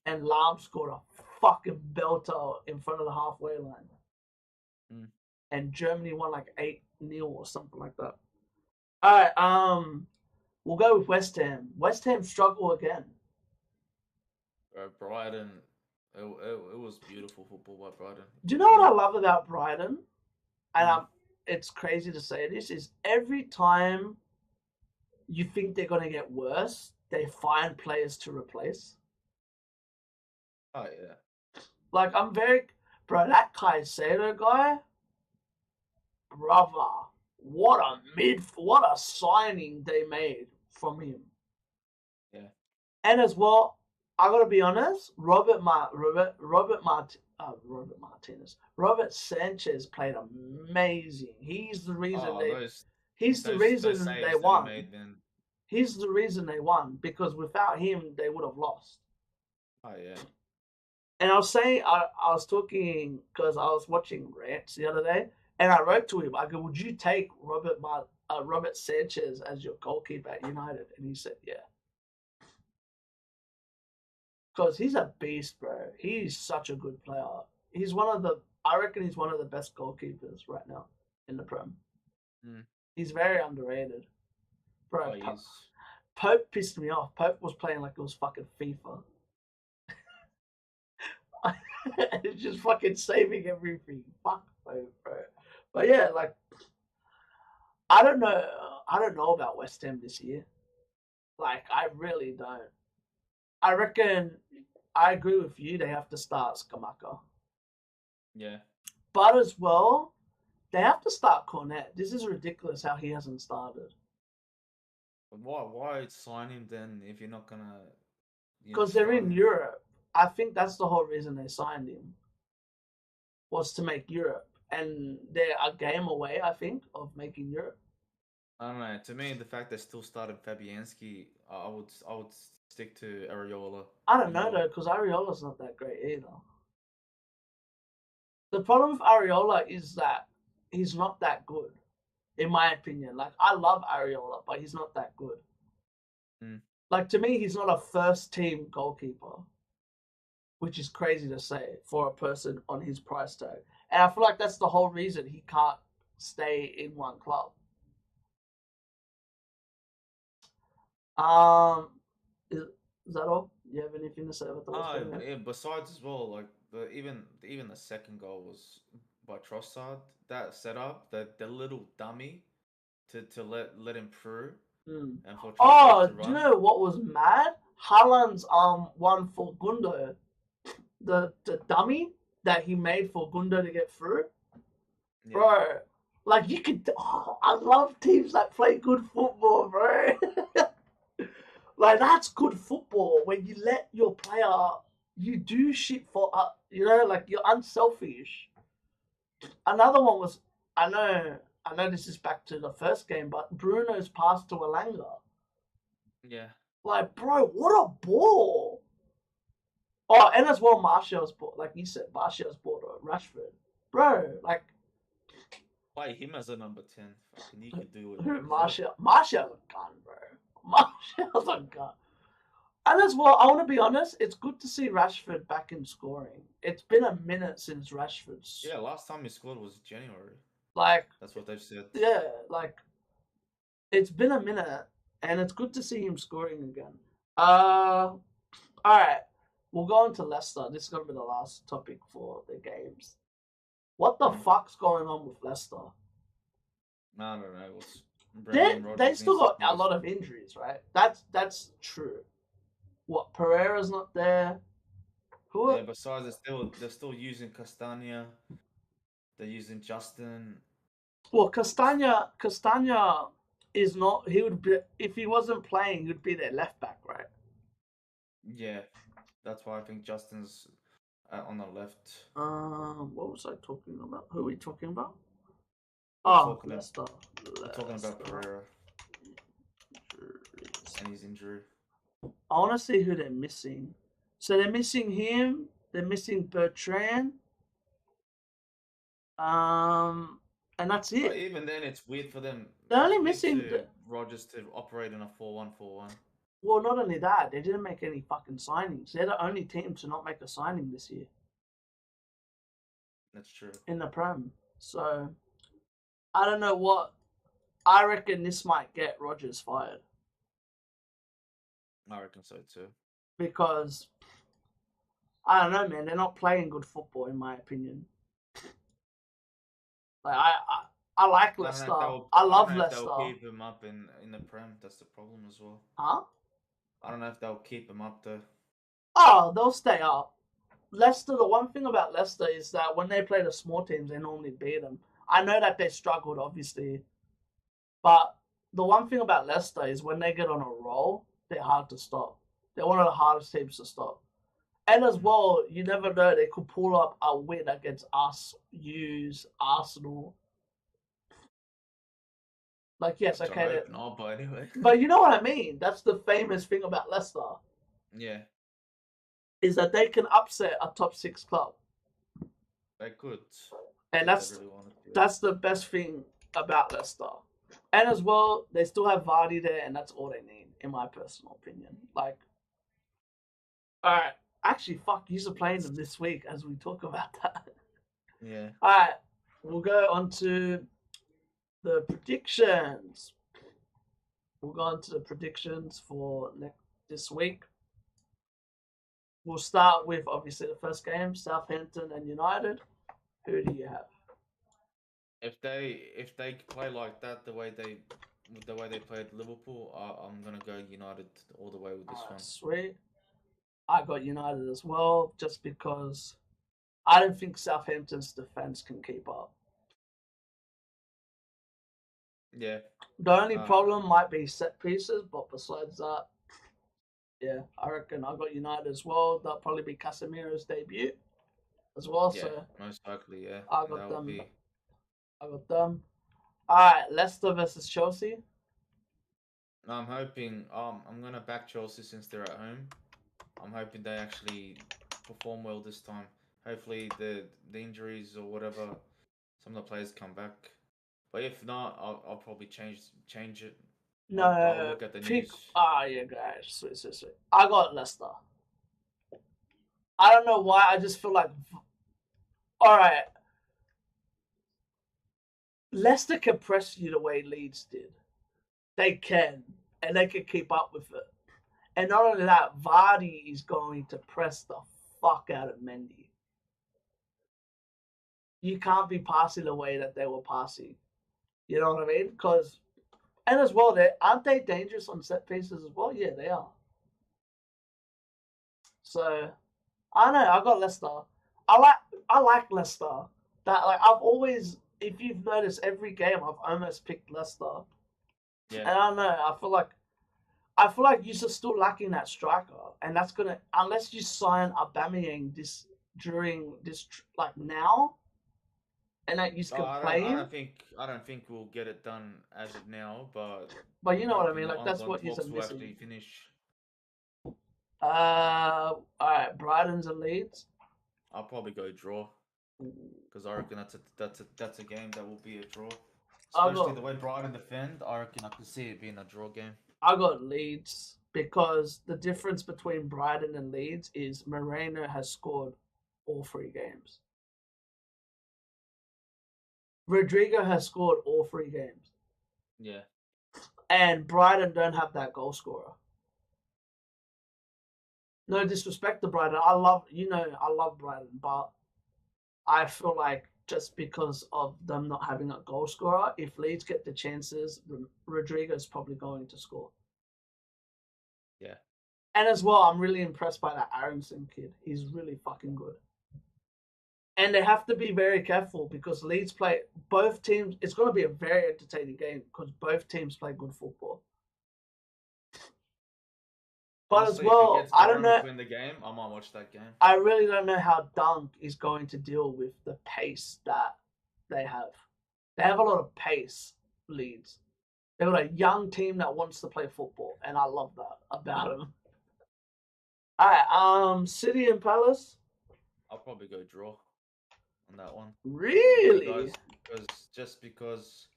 And Lahm scored a fucking belter in front of the halfway line. And Germany won like 8-0 or something like that. All right. We'll go with West Ham. West Ham struggle again. Brighton, it was beautiful football by Brighton. Do you know what I love about Brighton? And it's crazy to say this, is every time you think they're going to get worse, they find players to replace. Oh, yeah. Like, that Kraayziie guy, brother, what a signing they made from him. Yeah. And as well, I gotta be honest, Robert Sanchez played amazing. He's the reason they won. He's the reason they won, because without him they would have lost. Oh yeah. And I was saying, I was talking because I was watching Rants the other day, and I wrote to him. I go, "Would you take Robert Sanchez as your goalkeeper at United?" And he said, "Yeah." Because he's a beast, bro. He's such a good player. I reckon he's one of the best goalkeepers right now in the Prem. He's very underrated. Bro, Pope pissed me off. Pope was playing like it was fucking FIFA. It's just fucking saving everything. Fuck Pope, bro. But yeah, like, I don't know about West Ham this year. Like, I really don't. I reckon I agree with you. They have to start Skamaka. Yeah. But as well, they have to start Cornet. This is ridiculous how he hasn't started. But why sign him then if you're not gonna? Because they're in Europe. I think that's the whole reason they signed him. Was to make Europe, and they're a game away, I think, of making Europe. I don't know. To me, the fact they still started Fabianski, I would stick to Areola. I don't know though, because Areola's not that great either. The problem with Areola is that he's not that good, in my opinion. Like, I love Areola, but he's not that good. Like, to me, he's not a first team goalkeeper, which is crazy to say for a person on his price tag. And I feel like that's the whole reason he can't stay in one club. Is that all? You have anything to say about the West Ham? Yeah, besides as well, like even the second goal was by Trossard. That setup, the little dummy to let him through. And for Trossard to run. Do you know what was mad? Haaland's one for Gundo. The dummy that he made for Gundo to get through. Yeah. Bro, like, you could I love teams that play good football, bro. Like, that's good football when you let your player, you do shit for, like, you're unselfish. Another one was, I know this is back to the first game, but Bruno's pass to Elanga. Yeah. Like, bro, what a ball. Oh, and as well, Martial's ball, like you said, Martial's ball to Rashford. Bro, like, play him as a number 10. Fucking you could do it. Who, Martial's a gun, bro. Martial's a gun. And as well, I want to be honest, it's good to see Rashford back in scoring. It's been a minute since Rashford's. Yeah, last time he scored was January. Like, that's what they've said. Yeah, like, it's been a minute, and it's good to see him scoring again. All right, we'll go on to Leicester. This is going to be the last topic for the games. What the fuck's going on with Leicester? I don't know. They still got a lot of injuries, right? That's true. What, Pereira's not there? Yeah, besides, they're still using Castagna. They're using Justin. Well, Castagna is not. He would be, if he wasn't playing, he would be their left back, right? Yeah, that's why I think Justin's on the left. What was I talking about? Who are we talking about? Leicester. We're talking about Pereira and his injury. I want to see who they're missing. So they're missing him. They're missing Bertrand. And that's it. But even then, it's weird for them. They're only missing Rodgers to operate in a 4-1-4-1. Well, not only that, they didn't make any fucking signings. They're the only team to not make a signing this year. That's true. In the Prem. So, I don't know what. I reckon this might get Rodgers fired. I reckon so too. because I don't know, man. They're not playing good football, in my opinion. Like I like I don't know Leicester. if they'll. I I don't love know if they'll Leicester. keep him up in the Prem. That's the problem as well. Huh? I don't know if they'll keep him up though. Oh, they'll stay up. Leicester. The one thing about Leicester is that when they play the small teams, they normally beat them. I know that they struggled, obviously, but the one thing about Leicester is when they get on a roll, they're hard to stop. They're one of the hardest teams to stop. And as well, you never know, they could pull up a win against us, use Arsenal. Like, yes, Which I okay, hope not, but anyway. but you know what I mean. That's the famous thing about Leicester Yeah, is that they can upset a top six club, they could. and If they really wanted to. that's the best thing about Leicester. And as well, they still have Vardy there, and that's all they need, in my personal opinion. Like, all right, actually, fuck, you're playing them this week as we talk about that. Yeah. All right, we'll go on to the predictions. We'll go on to the predictions for this week. We'll start with obviously the first game, Southampton and United. Who do you have? If they play like that, the way they played Liverpool, I'm gonna go United all the way with this one. Sweet. I got United as well, just because I don't think Southampton's defense can keep up. Yeah. The only problem might be set pieces, but besides that, yeah, I reckon I got United as well. That'll probably be Casemiro's debut as well. Yeah, So most likely, yeah. I got That will them. be. I got them. All right, Leicester versus Chelsea. I'm hoping. I'm gonna back Chelsea since they're at home. I'm hoping they actually perform well this time. Hopefully the injuries or whatever, some of the players come back. But if not, I'll probably change it. I'll No, look at the pick. news. Ah, yeah, guys. Sweet. I got Leicester. I don't know why. I just feel like, all right, Leicester can press you the way Leeds did. They can, and they can keep up with it. And not only that, Vardy is going to press the fuck out of Mendy. You can't be passing the way that they were passing. You know what I mean? And as well, aren't they dangerous on set pieces as well? Yeah, they are. So I don't know. I got Leicester. I like Leicester. That like I've always, if you've noticed, every game I've almost picked Leicester. Yeah. And I don't know. I feel like you're still lacking that striker, and that's gonna unless you sign Aubameyang during this like now, and that you can play him. I don't think we'll get it done as of now, but But you know what I mean. the Like that's ongoing what you're talks will missing. actually finish. All right, Brighton's and Leeds. I'll probably go draw because I reckon that's a game that will be a draw. Especially the way Brighton defend, I reckon I can see it being a draw game. I got Leeds because the difference between Brighton and Leeds is Moreno has scored all 3 games. Rodrigo has scored all 3 games. Yeah. And Brighton don't have that goal scorer. No disrespect to Brighton. I love Brighton, but I feel like just because of them not having a goal scorer, if Leeds get the chances, Rodrigo's probably going to score. Yeah. And as well, I'm really impressed by that Aronson kid. He's really fucking good. And they have to be very careful because Leeds play both teams. It's going to be a very entertaining game because both teams play good football. But honestly, as well, I don't know. Win the game, I might watch that game. I really don't know how Dunk is going to deal with the pace that they have. They have a lot of pace, Leeds. They've got a young team that wants to play football, and I love that about them. All right, City and Palace. I'll probably go draw on that one. Really? Because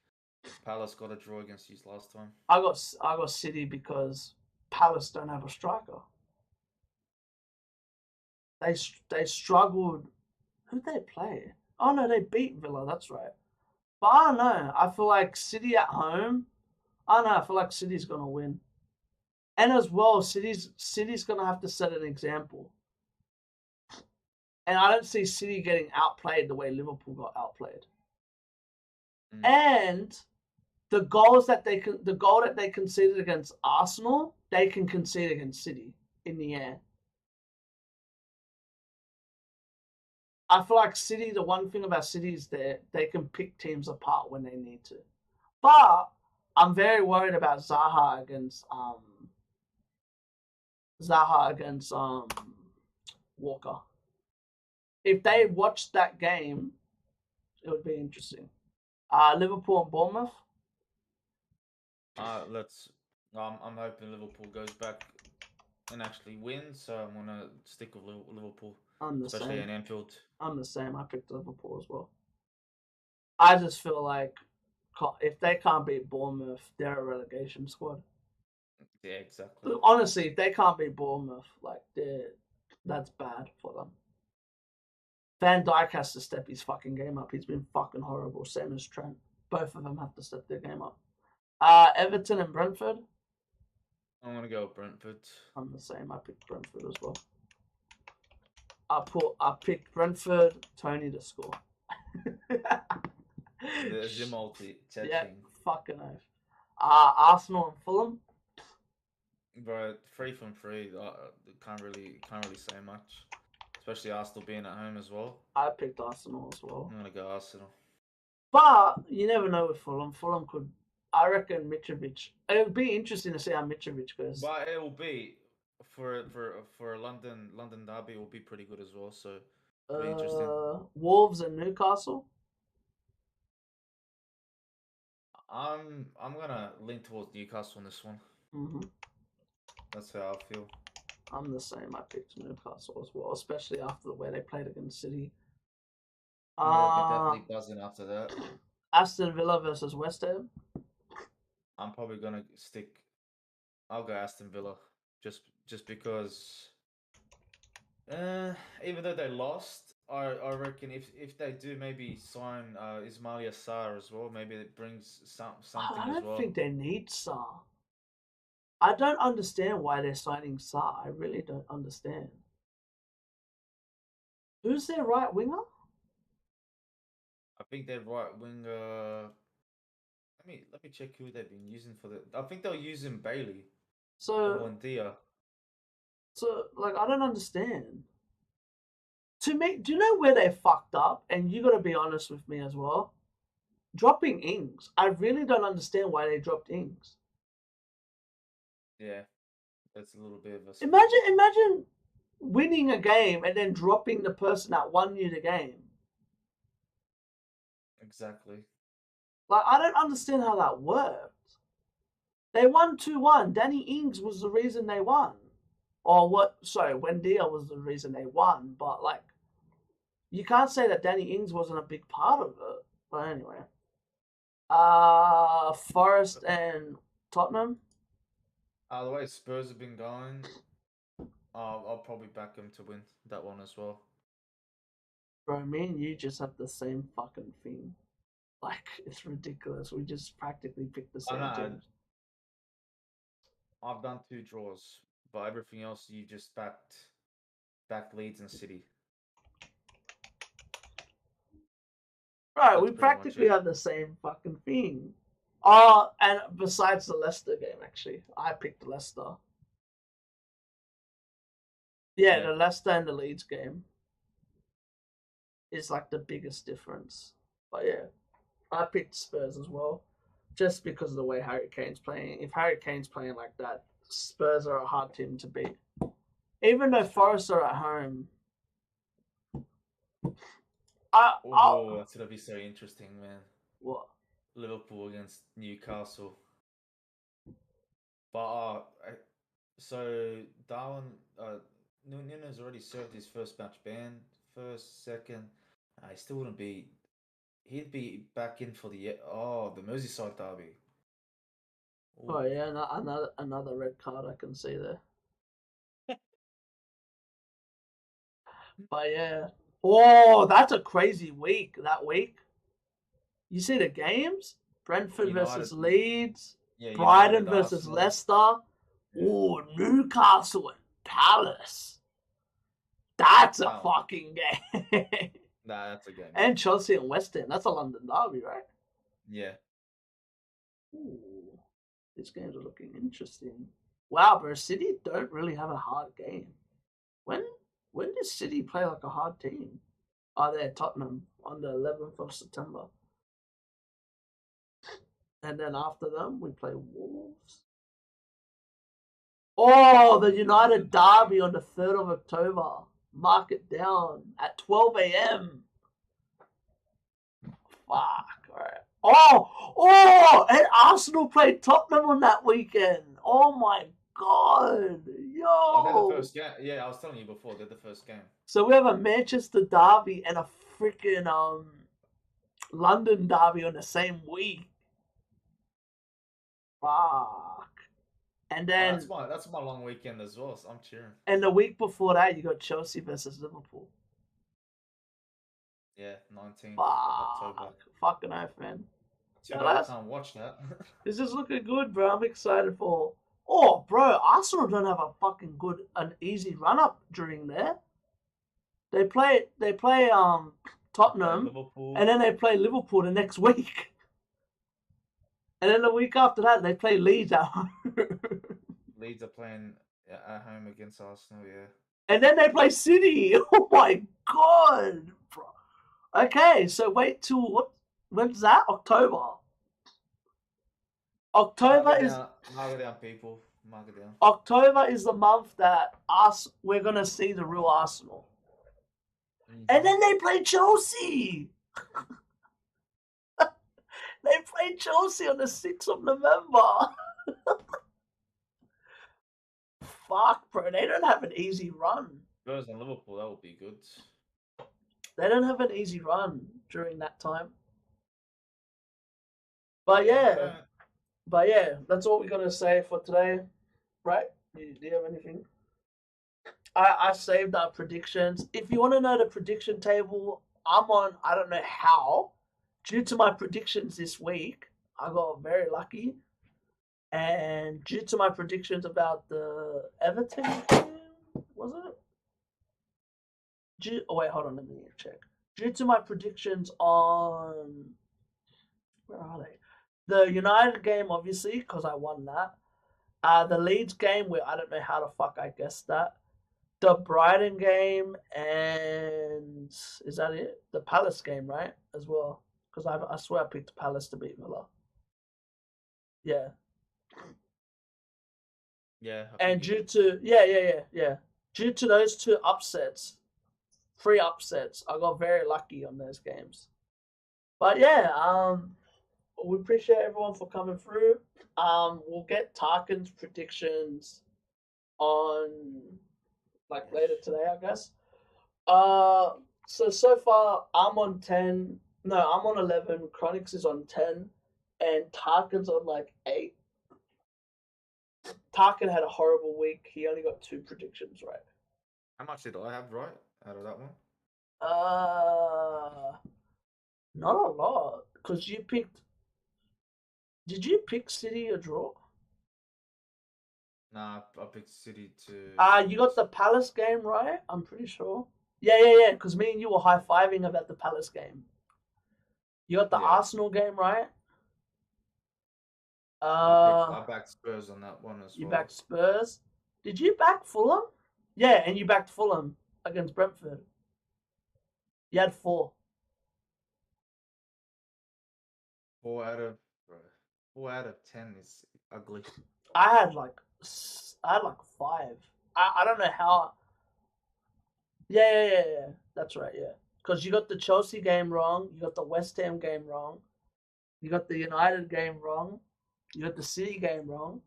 Palace got a draw against you last time. I got City because Palace don't have a striker. They struggled. Who'd they play? Oh no, they beat Villa. That's right. But I don't know. I feel like City at home. I don't know. I feel like City's gonna win. And as well, City's gonna have to set an example. And I don't see City getting outplayed the way Liverpool got outplayed. And the goal that they conceded against Arsenal, they can concede against City in the air. I feel like City, the one thing about City is they can pick teams apart when they need to. But I'm very worried about Zaha against Walker. If they watched that game, it would be interesting. Liverpool and Bournemouth. I'm hoping Liverpool goes back and actually wins, so I'm gonna stick with Liverpool, especially in Anfield. I'm the same. I picked Liverpool as well. I just feel like if they can't beat Bournemouth, they're a relegation squad. Yeah, exactly. Honestly, if they can't beat Bournemouth, like that's bad for them. Van Dijk has to step his fucking game up. He's been fucking horrible. Same as Trent. Both of them have to step their game up. Everton and Brentford. I'm gonna go with Brentford. I'm the same. I picked Brentford as well. I picked Brentford. Tony to score. There's your multi. Yeah, fucking oath. Arsenal and Fulham. But 3 from 3, can't really say much. Especially Arsenal being at home as well. I picked Arsenal as well. I'm gonna go Arsenal. But you never know with Fulham. Fulham could. I reckon Mitrovic. It would be interesting to see how Mitrovic goes. But it will be for a London derby. It will be pretty good as well. So pretty interesting. Wolves and Newcastle. I'm gonna lean towards Newcastle on this one. Mm-hmm. That's how I feel. I'm the same. I picked Newcastle as well, especially after the way they played against City. They'll be definitely buzzing after that. Aston Villa versus West Ham. I'm probably gonna stick. I'll go Aston Villa, just because. Even though they lost, I reckon if they do maybe sign Ismail Sarr as well, maybe it brings something as well. I don't think they need Sarr. I don't understand why they're signing Sarr. I really don't understand. Who's their right winger? I think their right winger. Let me check who they've been using for the. I think they're using Bailey. So like I don't understand. To me, do you know where they fucked up? And you got to be honest with me as well. Dropping Ings. I really don't understand why they dropped Ings. Yeah, that's a little bit of a. Imagine winning a game and then dropping the person that won you the game. Exactly. Like I don't understand how that worked. They won 2-1. Danny Ings was the reason they won. Or what? Sorry, Wendia was the reason they won. But like, you can't say that Danny Ings wasn't a big part of it. But anyway, Forest and Tottenham. The way Spurs have been going, I'll probably back them to win that one as well. Bro, me and you just have the same fucking thing. Like, it's ridiculous. We just practically picked the same teams. I've done 2 draws, but everything else you just backed Leeds and City. Right, we practically have the same fucking thing. And besides the Leicester game, actually, I picked Leicester. Yeah, the Leicester and the Leeds game is like the biggest difference. But yeah, I picked Spurs as well, just because of the way Harry Kane's playing. If Harry Kane's playing like that, Spurs are a hard team to beat. Even though Forest are at home. That's gonna be so interesting, man. What? Liverpool against Newcastle. But so Darwin Nuno's already served his first match ban, first, second. He still wouldn't be. He'd be back in for the Merseyside derby. Ooh. Oh yeah, another red card I can see there. But yeah, that's a crazy week. That week. You see the games? Brentford versus Leeds. Brighton versus Leicester. Ooh, Newcastle and Palace. That's a Oh, fucking game. nah, that's a game. And Chelsea and West Ham. That's a London derby, right? Yeah. Ooh, these games are looking interesting. Wow, bro, City don't really have a hard game. When when does City play like a hard team? Oh, they're Tottenham on the 11th of September. And then after them, we play Wolves. Oh, the United Derby on the 3rd of October. Mark it down at 12 a.m. Fuck, alright. And Arsenal played Tottenham on that weekend. Oh my god. Oh, they're the Yo. first game. Yeah, I was telling you before, they're the first game. So we have a Manchester Derby and a freaking London Derby on the same week. Fuck. And Oh, then that's my long weekend as well, so I'm cheering. and the week before that you got Chelsea versus Liverpool. Yeah, 19th of October. Fucking oath, man. Too bad I can't watch that. This is looking good, bro. I'm excited for. Oh, bro, Arsenal don't have a fucking an easy run up during there. They play Tottenham, Liverpool. and then they play Liverpool the next week, and then the week after that they play Leeds at home. Leeds are playing at home against Arsenal, yeah. And then they play City. Oh my god, bro. Okay, so wait till what? When's that? October. October is. Mark it down, people. Mark it down. October is the month that we're gonna see the real Arsenal. Mm-hmm. And then they play Chelsea. They play Chelsea on the 6th of November. Fuck, bro. They don't have an easy run. Spurs and Liverpool, that would be good. They don't have an easy run during that time. But yeah. That's all we're going to say for today. Right? Do you have anything? I saved our predictions. If you want to know the prediction table, I'm on, I don't know how. Due to my predictions this week, I got very lucky. And due to my predictions about the Everton game, was it? Wait, hold on, let me check. Due to my predictions on, where are they? The United game, obviously, because I won that. The Leeds game, where I don't know how the fuck I guessed that. The Brighton game, and is that it? The Palace game, right? As well, because I swear I picked Palace to beat Villa. Yeah. Yeah. And due to due to those 3 upsets, I got very lucky on those games. But yeah, we appreciate everyone for coming through. We'll get Tarkin's predictions on like later today, I guess. So far I'm on 10. No, I'm on 11. Chronix is on 10, and Tarkin's on like 8. Tarkin had a horrible week. He only got 2 predictions right. How much did I have right out of that one? Not a lot, because you picked. Did you pick City a draw? Nah, I picked City to. You got the Palace game right. I'm pretty sure. Yeah. Because me and you were high-fiving about the Palace game. You got the Arsenal game right. I backed Spurs on that one as well. You backed Spurs. Did you back Fulham? Yeah, and you backed Fulham against Brentford. You had 4. 4 out of 10 is ugly. I had like 5. I don't know how. Yeah. That's right. Yeah, because you got the Chelsea game wrong. You got the West Ham game wrong. You got the United game wrong. You got the City game wrong.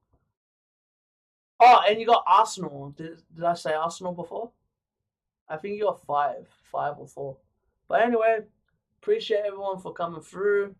Oh, and you got Arsenal. Did I say Arsenal before? I think you got 5 or 4. But anyway, appreciate everyone for coming through.